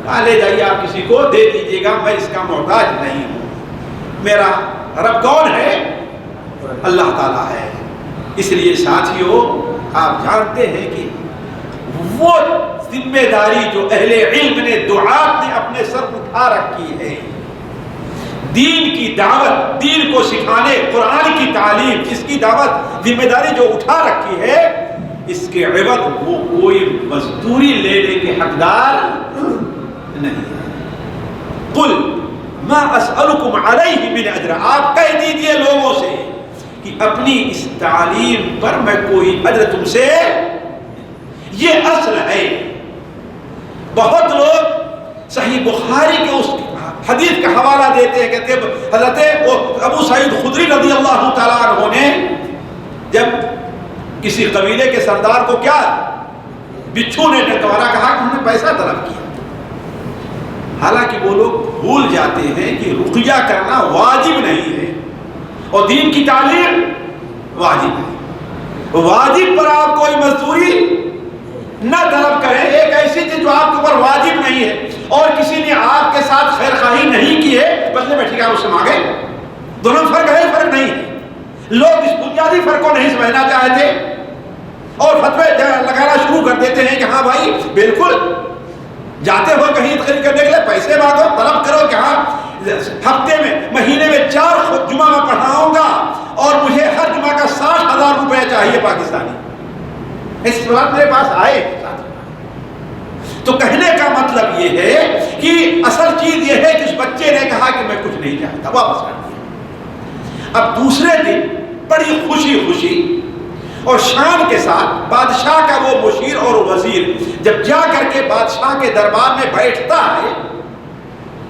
کہا لے جائیے آپ کسی کو دے دیجیے گا، میں اس کا محتاج نہیں ہوں، میرا رب کون ہے؟ اللہ تعالیٰ ہے۔ اس لیے ساتھیوں آپ جانتے ہیں کہ وہ ذمہ داری جو اہل علم نے، دعات نے اپنے سر اٹھا رکھی ہے، دین کی دعوت، دین کو سکھانے، قرآن کی تعلیم، اس کی دعوت ذمہ داری جو اٹھا رکھی ہے، اس کے عوض وہ کوئی مزدوری لینے کے حقدار نہیں ہے۔ قل ما اسألکم علیہ من اجر، آپ کہہ دیجئے لوگوں سے کہ اپنی اس تعلیم پر میں کوئی اجر تم سے، یہ اصل ہے۔ بہت لوگ صحیح بخاری کے اس حدیث کا حوالہ دیتے ہیں، کہتے ہیں حضرت ابو سعید خدری رضی اللہ تعالیٰ عنہ نے جب کسی قبیلے کے سردار کو کیا بچھو نے ڈکارا، کہا کہ انہوں نے پیسہ طلب کیا، حالانکہ وہ لوگ بھول جاتے ہیں کہ رقیہ کرنا واجب نہیں ہے اور دین کی تعلیم واجب ہے۔ واجب پر آپ کوئی مزدوری نہ طلب کریں، ایک ایسی چیز جو آپ کے اوپر واجب نہیں ہے اور کسی نے آپ کے ساتھ خیر خواہی نہیں کی ہے، بدلے میں ٹھیکا اس سے مانگے۔ دونوں فرق ہے، فرق نہیں ہے۔ لوگ اس بنیادی فرق کو نہیں سمجھنا چاہتے اور فتوے لگانا شروع کر دیتے ہیں کہ ہاں بھائی بالکل جاتے ہو کہیں تقریر کرنے کے لیے پیسے مانگو، طلب کرو کہ ہاں ہفتے میں مہینے میں 4 جمعہ میں پڑھاؤں گا اور مجھے ہر جمعہ کا 60,000 روپے چاہیے پاکستانی۔ اس سوال میرے پاس آئے تو کہنے کا مطلب یہ ہے کہ اصل چیز یہ ہے کہ اس بچے نے کہا کہ میں کچھ نہیں چاہتا، واپس کر دیا۔ اب دوسرے دن بڑی خوشی اور شان کے ساتھ بادشاہ کا وہ مشیر اور وزیر جب جا کر کے بادشاہ کے دربار میں بیٹھتا ہے،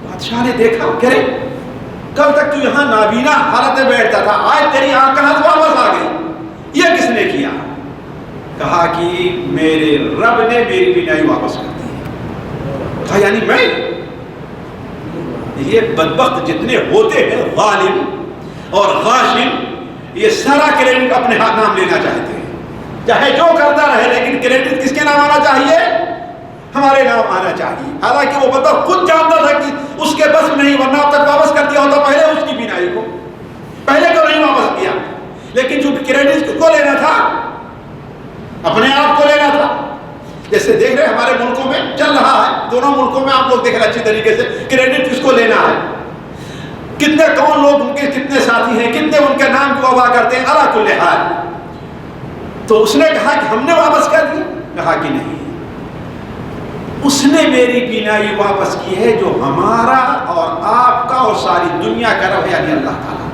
بادشاہ نے دیکھا کہ رے کل تک تو یہاں نابینا حالت میں بیٹھتا تھا، آج تیری آنکھ کہاں سے واپس آ گئی، یہ کس نے کیا؟ کہا کہ میرے رب نے میری بینائی واپس کر دی۔ کہا یعنی میں؟ یہ بدبخت جتنے ہوتے ہیں ظالم اور غاشم، یہ سارا کریڈٹ اپنے ہاتھ نام لینا چاہتے ہیں، چاہے جو کرتا رہے لیکن کریڈٹ کس کے نام آنا چاہیے؟ ہمارے نام آنا چاہیے۔ حالانکہ وہ بندہ خود جانتا تھا کہ اس کے بس میں نہیں، ورنہ اب تک واپس کر دیا ہوتا پہلے اس کی بینائی کو، پہلے تو نہیں واپس کیا، لیکن جو کریڈٹ کو لینا تھا اپنے آپ کو لینا تھا۔ جیسے دیکھ رہے ہمارے ملکوں میں چل رہا ہے، دونوں ملکوں میں آپ لوگ دیکھ رہے اچھی طریقے سے کریڈٹ کس کو لینا ہے، کتنے کون لوگ ان کے کتنے ساتھی ہیں، کتنے ان کے نام کو وبا کرتے ہیں، علی کل حال۔ تو اس نے کہا کہ ہم نے واپس کر دی، کہا کہ نہیں، اس نے میری بینائی واپس کی ہے جو ہمارا اور آپ کا اور ساری دنیا کا رب ہے، یعنی اللہ تعالیٰ۔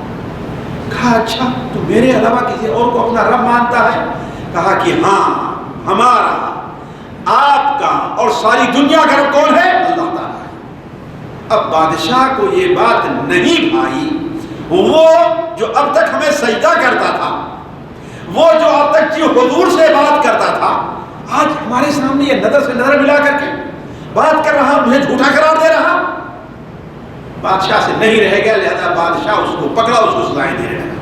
کہا اچھا تو میرے علاوہ کسی اور کو اپنا رب مانتا ہے؟ کہا کہ ہاں، ہمارا، آپ کا اور ساری دنیا کا رب کون ہے؟ اللہ تعالیٰ ہے۔ اب بادشاہ کو یہ بات نہیں بھائی، وہ جو اب تک ہمیں سجدہ کرتا تھا، وہ جو اب تک حضور سے بات کرتا تھا، آج ہمارے سامنے یہ نظر سے نظر ملا کر کے بات کر رہا، مجھے جھوٹا قرار دے رہا۔ بادشاہ سے نہیں رہ گیا، لہذا بادشاہ اس کو پکڑا، اس کو سزائیں دینے لگا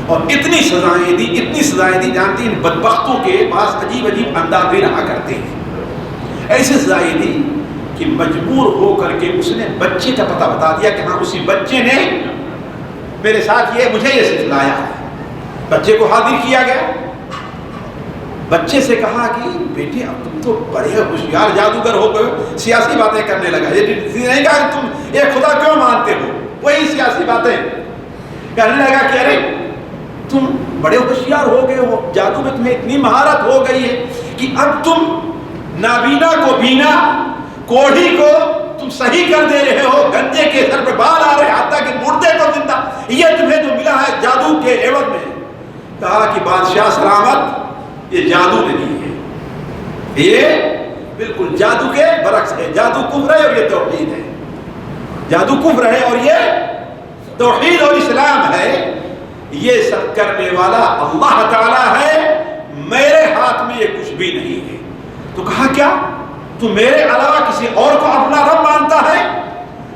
اور اتنی سزائیں دی، جانتی ان بدبختوں کے پاس عجیب انداز بھی رہا کرتے ہیں، ایسے سزائیں دی کہ مجبور ہو کر کے اس نے بچے کا پتہ بتا دیا کہ ہاں اسی بچے نے میرے ساتھ مجھے یہ سکھلایا ہے۔ بچے کو حاضر کیا گیا، بچے سے کہا کہ بیٹے اب تم تو بڑے ہوشیار جادوگر ہو گئے، سیاسی باتیں کرنے لگا، یہ نہیں کہا کہ تم ایک خدا کیوں مانتے ہو، وہی سیاسی باتیں کرنے لگا کہ ارے تم بڑے ہوشیار ہو گئے ہو، جادو میں تمہیں اتنی مہارت ہو گئی ہے کہ اب تم نابینا کو بینا، کوڑھی کو تم صحیح کر دے رہے ہو، گنجے کے سر پہ بال آ رہے، حتیٰ کہ مردے کو زندہ، یہ تمہیں جو ملا ہے جادو کے عوض میں۔ کہا کہ بادشاہ سلامت، یہ جادو نہیں ہے، یہ بالکل جادو کے برعکس ہے، جادو کفر ہے اور یہ توحید ہے، جادو کفر ہے اور یہ توحید اور اسلام ہے۔ یہ سب کرنے والا اللہ تعالیٰ ہے، میرے ہاتھ میں یہ کچھ بھی نہیں ہے۔ تو کہا کیا تو میرے علاوہ کسی اور کو اپنا رب مانتا ہے؟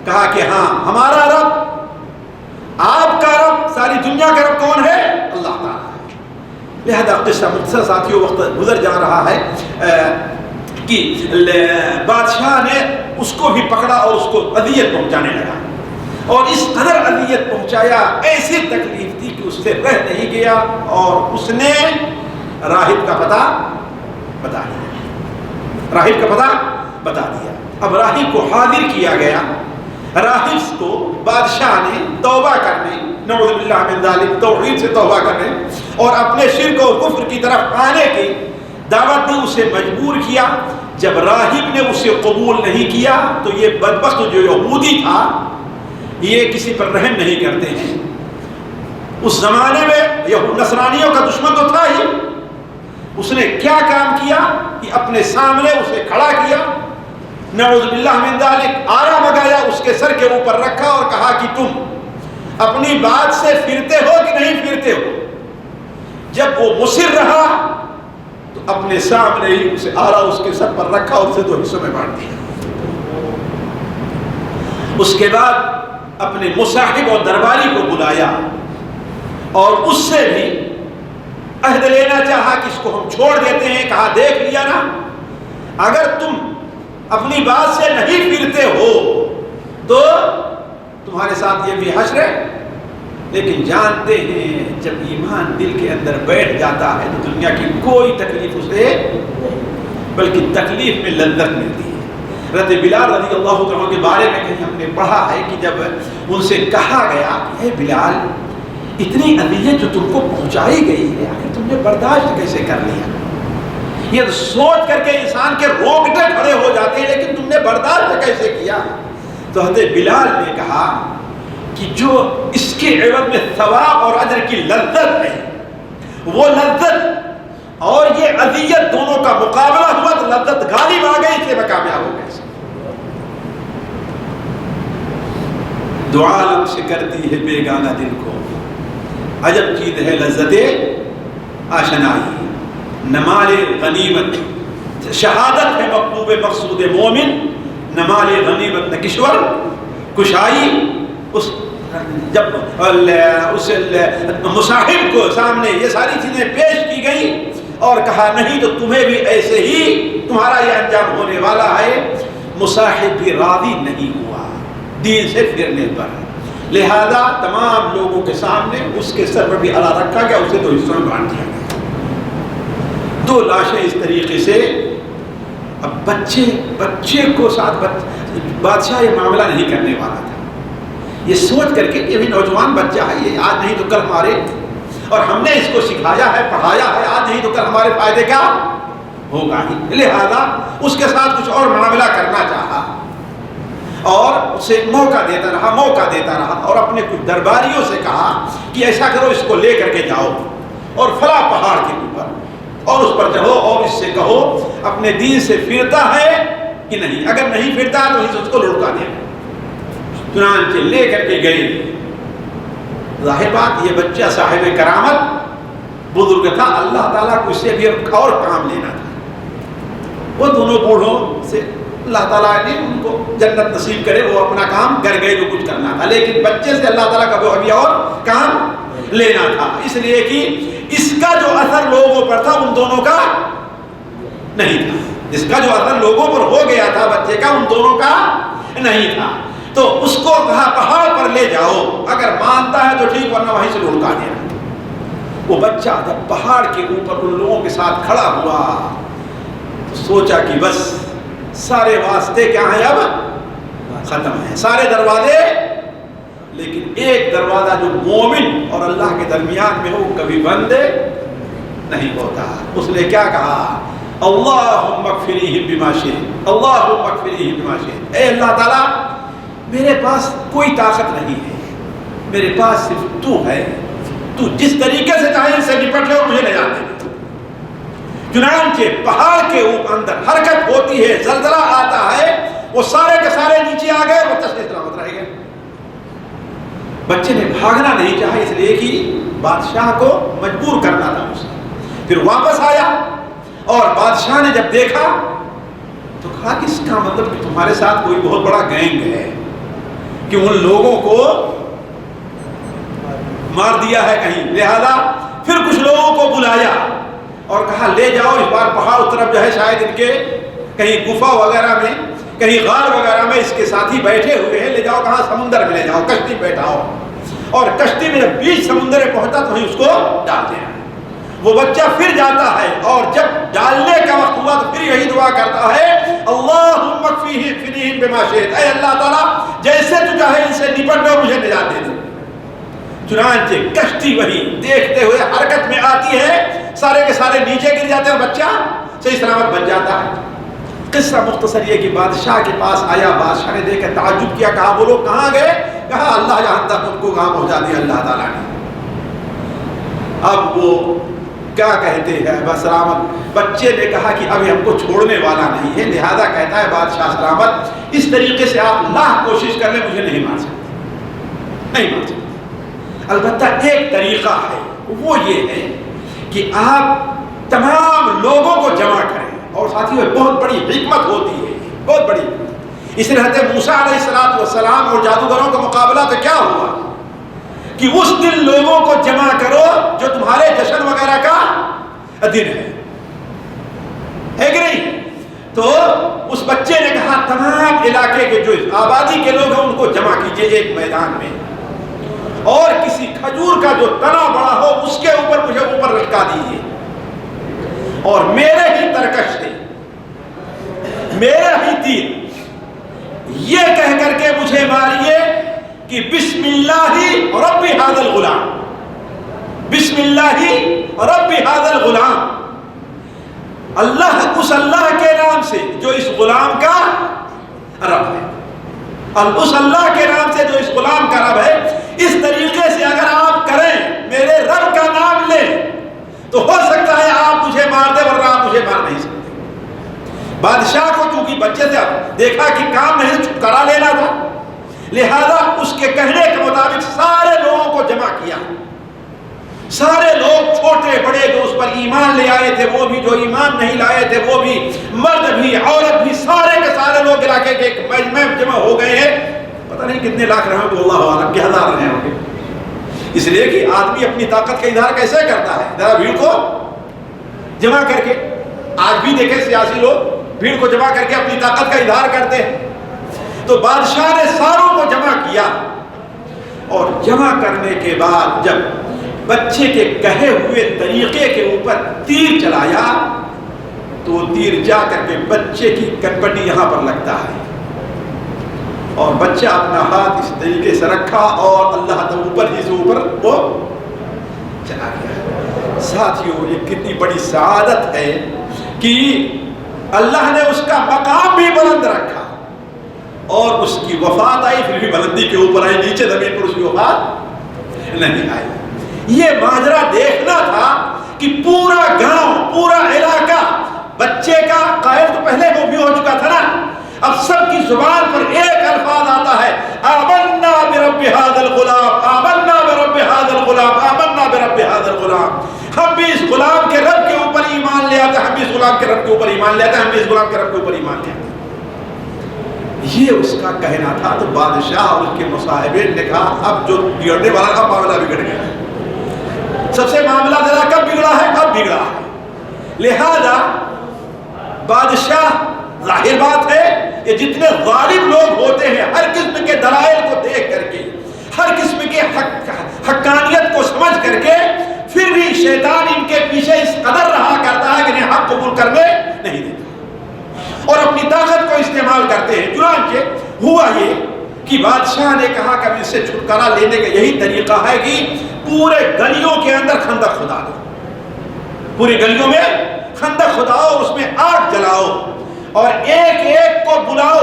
کہا کہ ہاں، ہمارا رب، آپ کا رب، ساری دنیا کا رب کون ہے؟ اللہ تعالیٰ ہے۔ لہذا قصہ مختصر ساتھیوں وقت گزر جا رہا ہے کہ بادشاہ نے اس کو بھی پکڑا اور اس کو اذیت پہنچانے لگا، اور اس قدر اذیت پہنچایا، ایسی تکلیف تھی کہ اس سے رہ نہیں گیا اور اس نے راہب کا پتہ بتا دیا، راہب کا پتہ بتا دیا۔ اب راہب کو حاضر کیا گیا، راہب کو بادشاہ نے توبہ کرنے، نعوذ باللہ من ذالک، توحید سے توبہ کرنے اور اپنے شرک و کفر کی طرف آنے کی دعوت دی، اسے مجبور کیا۔ جب راہب نے اسے قبول نہیں کیا تو یہ بدبخت جو یہودی تھا، یہ کسی پر رحم نہیں کرتے ہیں، اس زمانے میں یہ نصرانیوں کا دشمن تو تھا ہی، اس نے کیا کام کیا کہ اپنے سامنے اسے کھڑا کیا، نعوذ باللہ من ذالک، آرا مگایا، اس کے سر کے اوپر رکھا اور کہا کہ تم اپنی بات سے پھرتے ہو کہ نہیں پھرتے ہو؟ جب وہ مصر رہا تو اپنے سامنے ہی اسے آرا اس کے سر پر رکھا اور اسے دو حصوں میں بانٹ دیا۔ اس کے بعد اپنے مصاحب اور درباری کو بلایا اور اس سے بھی عہد لینا چاہا کہ اس کو ہم چھوڑ دیتے ہیں. کہا دیکھ لیا نا, اگر تم اپنی بات سے نہیں پھرتے ہو تو تمہارے ساتھ یہ بھی حشر ہے. لیکن جانتے ہیں جب ایمان دل کے اندر بیٹھ جاتا ہے تو دنیا کی کوئی تکلیف اسے, بلکہ تکلیف میں لذت ملتی ہے. حضرت بلال رضی اللہ عنہ کے بارے میں کہیں ہم نے پڑھا ہے کہ جب ان سے کہا گیا کہ اے بلال, اتنی اذیت جو تم کو پہنچائی گئی ہے آخر تم نے برداشت کیسے کر لیا؟ یہ سوچ کر کے انسان کے رونگٹے کھڑے ہو جاتے ہیں, لیکن تم نے برداشت کیسے کیا؟ تو حضرت بلال نے کہا کہ جو اس کے عوض میں ثواب اور اجر کی لذت ہے, وہ لذت اور یہ اذیت دونوں کا مقابلہ ہوا تو لذت غالب آ گئی, اس سے میں کامیاب ہو گیا. دعا لب سے کرتی ہے بیگانہ دل کو, عجب چیز ہے لذت آشنائی. نمال غنیمت شہادت ہے مطلوب مقصود مومن, نمال غنیمت نہ کشور کشائی. اس جب اس مصاحب کو سامنے یہ ساری چیزیں پیش کی گئی اور کہا نہیں تو تمہیں بھی ایسے ہی تمہارا یہ انجام ہونے والا ہے, مصاحب بھی راضی نہیں ہوا دین سے پھرنے پر. لہذا تمام لوگوں کے سامنے اس کے سر پر بھی ہلا رکھا گیا, اسے 2 حصوں میں بانٹ دیا گیا. 2 لاشیں اس طریقے سے. اب بچے کو ساتھ بادشاہ یہ معاملہ نہیں کرنے والا تھا. یہ سوچ کر کے کہ ابھی نوجوان بچہ ہے, یہ آج نہیں تو کل ہمارے, اور ہم نے اس کو سکھایا ہے پڑھایا ہے, آج نہیں تو کل ہمارے فائدے کا ہوگا ہی. لہذا اس کے ساتھ کچھ اور معاملہ کرنا چاہا اور اسے موقع دیتا رہا اور اپنے کچھ درباریوں سے کہا کہ ایسا کرو, اس کو لے کر کے جاؤ اور فلاں پہاڑ کے اوپر اور اس پر چڑھو اور اس سے کہو اپنے دین سے پھرتا ہے کہ نہیں, اگر نہیں پھرتا تو اس کو لڑکا دے. چنانچہ لے کر کے گئے. ظاہر بات یہ بچہ صاحب کرامت بزرگ تھا, اللہ تعالیٰ کو اس سے بھی اور کام لینا تھا. وہ دونوں بوڑھوں سے اللہ تعالیٰ نے ان کو جنت نصیب کرے, وہ اپنا کام کر گئے جو کچھ کرنا تھا, لیکن بچے سے اللہ تعالیٰ کا وہ ابھی اور کام لینا تھا. اس لیے کہ اس کا جو اثر لوگوں پر تھا ان دونوں کا نہیں تھا. اس کا جو اثر لوگوں پر ہو گیا تھا بچے کا, ان دونوں کا نہیں تھا. تو اس کو کہا پہاڑ پر لے جاؤ, اگر مانتا ہے تو ٹھیک ورنہ وہیں سے لڑکا دیا. وہ بچہ جب پہاڑ کے اوپر ان لوگوں کے ساتھ کھڑا ہوا تو سوچا کہ بس سارے واسطے کیا ہیں اب ختم ہیں, سارے دروازے, لیکن ایک دروازہ جو مومن اور اللہ کے درمیان میں ہو کبھی بند نہیں ہوتا. اس نے کیا کہا, اللہم اغفرلیہم بما شئت, اللہم اغفرلیہم بما شئت. اے اللہ تعالیٰ میرے پاس کوئی طاقت نہیں ہے, میرے پاس صرف تو ہے, تو جس طریقے سے چاہے اس سے نپٹ لے اور مجھے نجات دے. چنانچہ پہاڑ کے اوپر اندر حرکت ہوتی ہے, زلزلہ آتا ہے, وہ سارے کے سارے نیچے آ گئے, وہ تسلیم سلامت رہ گئے. بچے نے بھاگنا نہیں چاہا اس لیے کہ بادشاہ کو مجبور کرنا تھا اسے. پھر واپس آیا اور بادشاہ نے جب دیکھا تو کہا کہ اس کا مطلب کہ تمہارے ساتھ کوئی بہت بڑا گینگ ہے کہ ان لوگوں کو مار دیا ہے کہیں. لہذا پھر کچھ لوگوں کو بلایا اور کہا لے جاؤ, اس بار پہاڑ اس طرف جو ہے شاید ان کے کہیں گفا وغیرہ میں, کہیں غار وغیرہ میں اس کے ساتھی بیٹھے ہوئے ہیں, لے جاؤ کہاں سمندر میں لے جاؤ, کشتی بیٹھاؤ, اور کشتی میں جب بیچ سمندر پہنچا تو وہیں اس کو ڈال دیا. وہ بچہ پھر جاتا ہے اور جب ڈالنے کا وقت ہوا تو پھر یہی دعا کرتا ہے, اللہم اکفیہم بما شئت, اے اللہ تعالیٰ جیسے تو چاہے ان سے نپٹ لے اور مجھے نجات دے دے. چنانچہ کشتی وہی دیکھتے ہوئے حرکت میں آتی ہے, سارے کے سارے نیچے گر جاتے ہیں, بچہ صحیح سلامت بن جاتا ہے. قصہ مختصر یہ کہ بادشاہ کے پاس آیا, بادشاہ نے دیکھ کر تعجب کیا, کہا وہ لوگ کہاں گئے؟ کہا اللہ جہاں تک ان کو کہاں پہنچا دیا اللہ تعالیٰ نے. اب وہ کیا کہتے ہیں بس سلامت. بچے نے کہا کہ ابھی ہم کو چھوڑنے والا نہیں ہے, لہذا کہتا ہے بادشاہ سلامت اس طریقے سے آپ لاکھ کوشش کر لیں مجھے نہیں مار سکتے, نہیں مار سکتے. البتہ ایک طریقہ ہے, وہ یہ ہے کہ آپ تمام لوگوں کو جمع کریں, اور ساتھی میں بہت بڑی حکمت ہوتی ہے, بہت بڑی. اس لیے حضرت موسیٰ علیہ السلام اور جادوگروں کا مقابلہ تو کیا ہوا کہ اس دن لوگوں کو جمع کرو جو تمہارے جشن وغیرہ کا دن ہے کہ نہیں؟ تو اس بچے نے کہا تمام علاقے کے جو آبادی کے لوگ ہیں ان کو جمع کیجئے ایک میدان میں، اور کسی کھجور کا جو تنا بڑا ہو اس کے اوپر مجھے اوپر لٹکا دیجئے، اور میرے ہی ترکش سے، میرے ہی تیر، یہ کہہ کر کے مجھے ماریے کہ بسم اللہ رب ھذا الغلام، بسم اللہ رب ھذا الغلام، اللہ اس اللہ کے نام سے جو اس غلام کا رب ہے، اس اللہ کے نام سے جو اس غلام کا رب ہے، اس طریقے سے اگر آپ کریں، میرے رب کا نام لیں، تو ہو سکتا ہے آپ مجھے مار دے، ورنہ آپ مجھے مار نہیں سکتے۔ بادشاہ کو چونکہ بچے سے دیکھا کہ کام نہیں چھٹکارا لینا تھا، لہذا اس کے کہنے کے مطابق سارے لوگوں کو جمع کیا، سارے لوگ چھوٹے بڑے جو اس پر ایمان لے آئے تھے وہ بھی، جو ایمان نہیں لائے تھے وہ بھی، مرد بھی عورت بھی، سارے کے سارے لوگ علاقے کے ایک مجمع جمع ہو گئے ہیں۔ پتہ نہیں کتنے لاکھ رہے ہوں گے، اللہ عالم کے ہزار رہے ہوں گے، اس لیے کہ آدمی اپنی طاقت کا اظہار کیسے کرتا ہے؟ ذرا بھیڑ کو جمع کر کے، آج بھی دیکھیں سیاسی لوگ بھیڑ کو جمع کر کے اپنی طاقت کا اظہار کرتے ہیں۔ تو بادشاہ نے ساروں کو جمع کیا، اور جمع کرنے کے بعد جب بچے کے کہے ہوئے طریقے کے اوپر تیر چلایا تو وہ تیر جا کر کے بچے کی کٹپٹی یہاں پر لگتا ہے، اور بچہ اپنا ہاتھ اس طریقے سے رکھا اور اللہ تعالیٰ اوپر ہی سے اوپر وہ چلا گیا۔ ساتھیوں، یہ کتنی بڑی سعادت ہے کہ اللہ نے اس کا مقام بھی بلند رکھا، اور اس کی وفات آئی پھر بھی بلندی کے اوپر آئی، نیچے زمین پر اس کی وفات نہیں آئی۔ یہ ماجرا دیکھنا تھا کہ پورا گاؤں، پورا علاقہ بچے کا قائل تو پہلے وہ بھی ہو چکا تھا نا، اب سب کی زبان پر ایک الفاظ آتا ہے، آمنا برب ھذا الغلام، آمنا برب ھذا الغلام، آمنا برب ھذا الغلام۔ ہم بھی اس غلام کے رب کے اوپر ایمان لے آتے ہیں، ہم بھی اس غلام کے رب کے اوپر ایمان لے آتے ہیں، ہم بھی اس غلام کے رب کے اوپر ایمان لے آتے ہیں۔ یہ اس کا کہنا تھا۔ تو بادشاہ اور اس کے مصاحبین نے کہا اب جو بگڑنے والا اب معاملہ بگڑ گیا، سب سے معاملہ ذرا کب بگڑا ہے؟ اب بگڑا ہے۔ لہذا بادشاہ، ظاہر بات ہے کہ جتنے غالب لوگ ہوتے ہیں ہر قسم کے دلائل کو دیکھ کر کے، ہر قسم کے حقانیت کو سمجھ کر کے، پھر بھی شیطان ان کے پیچھے اس قدر رہا کرتا ہے کہ انہیں حق قبول کرنے نہیں دیتا، اور اپنی طاقت کو استعمال کرتے ہیں۔ چنانچہ ہوا یہ کہ بادشاہ نے کہا کہ اب اس سے چھٹکارا لینے کا یہی طریقہ ہے کہ پورے گلیوں کے اندر خندق کھدا دو، پوری گلیوں میں خندق کھداؤ، اس میں آگ جلاؤ، اور ایک ایک کو بلاؤ،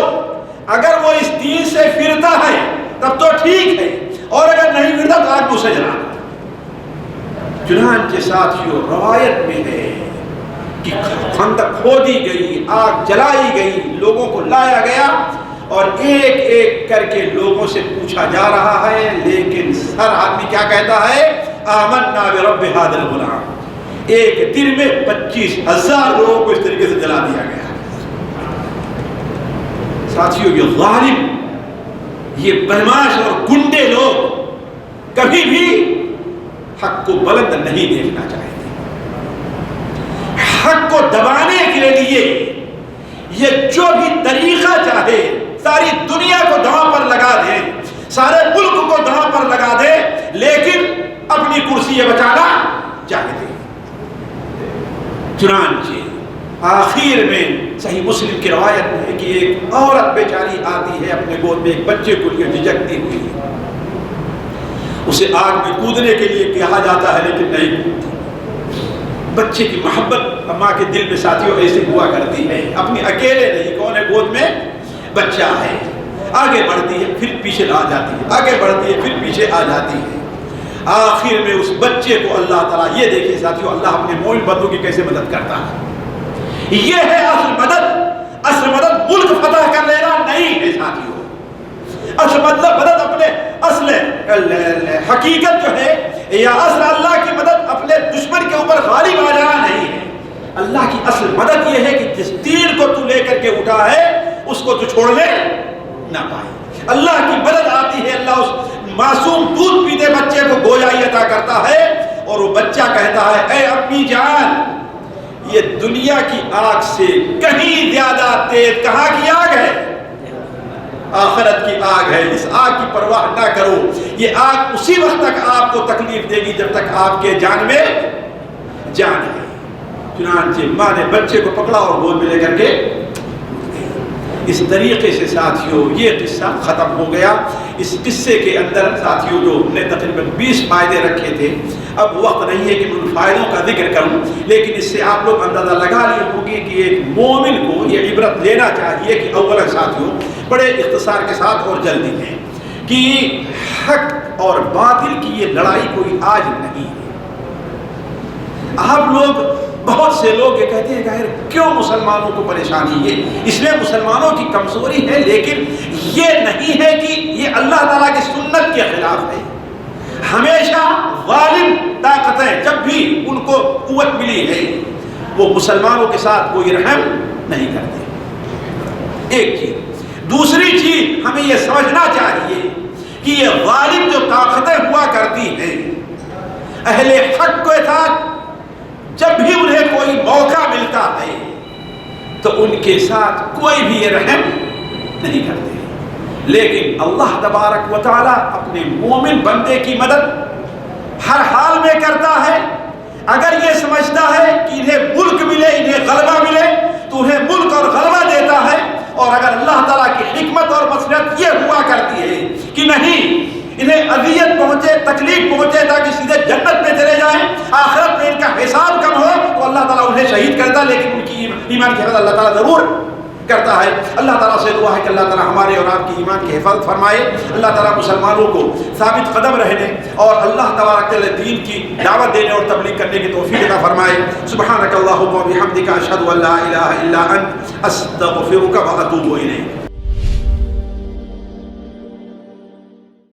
اگر وہ اس دین سے پھرتا ہے تب تو ٹھیک ہے، اور اگر نہیں پھرتا تو آگ اسے جلا دو۔ چنانچہ ساتھیوں، روایت میں ہے کہ خندق کھودی گئی، آگ جلائی گئی، لوگوں کو لایا گیا، اور ایک ایک کر کے لوگوں سے پوچھا جا رہا ہے، لیکن ہر آدمی کیا کہتا ہے؟ آمنا برب ھذا الغلام۔ ایک دن میں 25,000 لوگوں کو اس طریقے سے جلا دیا گیا۔ ساتھیوں، یہ ظالم، یہ بدماش اور گنڈے لوگ کبھی بھی حق کو بلند نہیں دیکھنا چاہتے، حق کو دبانے کے لیے یہ جو بھی طریقہ چاہے ساری دنیا کو داؤں پر لگا دے، سارے ملک کو داؤں پر لگا دے، لیکن اپنی کرسی یہ بچانا چاہتے۔ چنانچہ آخر میں صحیح مسلم کی روایت میں ہے کہ ایک عورت بیچاری آتی ہے اپنے گود میں ایک بچے کو لیے جھجکتی ہوئی، اسے آگ میں کودنے کے لیے کہا جاتا ہے لیکن نہیں کودتی۔ بچے کی محبت ماں کے دل میں ساتھیوں ایسی ہوا کرتی ہے، اپنی اکیلے نہیں، کون ہے گود میں؟ بچہ ہے، آگے بڑھتی ہے پھر پیچھے آ جاتی ہے، آگے بڑھتی ہے پھر پیچھے آ جاتی ہے۔ آخر میں اس بچے کو اللہ تعالیٰ، یہ دیکھیں ساتھیوں اللہ اپنے مومن بندوں کی کیسے مدد کرتا ہے۔ یہ ہے اصل مدد۔ اصل مدد ملک فتح کر لینا نہیں ہے ساتھیوں، اصل مدد اپنے اصل حقیقت جو ہے یا اصل اللہ کی مدد اپنے دشمن کے اوپر غالب آ جانا نہیں ہے۔ اللہ کی اصل مدد یہ ہے کہ جس تیر کو تو لے کر کے اٹھا ہے اس کو تو چھوڑنے نہ پائے۔ اللہ کی مدد آتی ہے، اللہ اس معصوم دودھ پیتے بچے کو گویائی عطا کرتا ہے، اور وہ بچہ کہتا ہے اے امی جان یہ دنیا کی آگ سے کہیں زیادہ تیز کہاں کی آگ ہے؟ آخرت کی آگ ہے، اس آگ کی پرواہ نہ کرو، یہ آگ اسی وقت تک آپ کو تکلیف دے گی جب تک آپ کے جان میں جان ہے۔ چنانچہ ماں نے بچے کو پکڑا اور گود میں لے کر کے اس طریقے سے ساتھیوں یہ قصہ ختم ہو گیا۔ اس قصے کے اندر ساتھیوں جو ہم نے تقریباً 20 فائدے رکھے تھے، اب وقت نہیں ہے کہ میں ان فائدوں کا ذکر کروں، لیکن اس سے آپ لوگ اندازہ لگا لیے ہوں گے کہ ایک مومن کو یہ عبرت لینا چاہیے کہ اولا ساتھیوں بڑے اختصار کے ساتھ اور جلدی میں کہ حق اور باطل کی یہ لڑائی کوئی آج نہیں ہے۔ آپ لوگ بہت سے لوگ یہ کہتے ہیں کہ کیوں مسلمانوں کو پریشانی ہے؟ اس میں مسلمانوں کی کمزوری ہے، لیکن یہ نہیں ہے کہ یہ اللہ تعالیٰ کی سنت کے خلاف ہے۔ ہمیشہ ظالم طاقتیں جب بھی ان کو قوت ملی ہے وہ مسلمانوں کے ساتھ کوئی رحم نہیں کرتے، ایک چیز۔ دوسری چیز ہمیں یہ سمجھنا چاہیے کہ یہ ظالم جو طاقتیں ہوا کرتی ہیں اہل حق کے ساتھ جب بھی انہیں کوئی موقع ملتا ہے تو ان کے ساتھ کوئی بھی یہ رحم نہیں کرتے، لیکن اللہ تبارک و تعالیٰ اپنے مومن بندے کی مدد ہر حال میں کرتا ہے۔ اگر یہ سمجھتا ہے کہ انہیں ملک ملے، انہیں غلبہ ملے تو انہیں ملک اور غلبہ دیتا ہے، اور اگر اللہ تعالیٰ کی حکمت اور مصلحت یہ ہوا کرتی ہے کہ نہیں انہیں اذیت پہنچے، تکلیف پہنچے تاکہ سیدھے جنت میں چلے جائیں، آخرت میں ان کا حساب کم ہو، تو اللہ تعالیٰ انہیں شہید کرتا، لیکن ان کی ایمان کی حفاظت اللہ تعالیٰ ضرور کرتا ہے۔ اللہ تعالیٰ سے دعا ہے کہ اللہ تعالیٰ ہمارے اور آپ کی ایمان کی حفاظت فرمائے، اللہ تعالیٰ مسلمانوں کو ثابت قدم رہنے اور اللہ تبارک و تعالیٰ دین کی دعوت دینے اور تبلیغ کرنے کی توفیق عطا فرمائے۔ سبحانک اللہم و بحمدک اشہد ان لا الہ الا انت استغفرک و اتوب الیک۔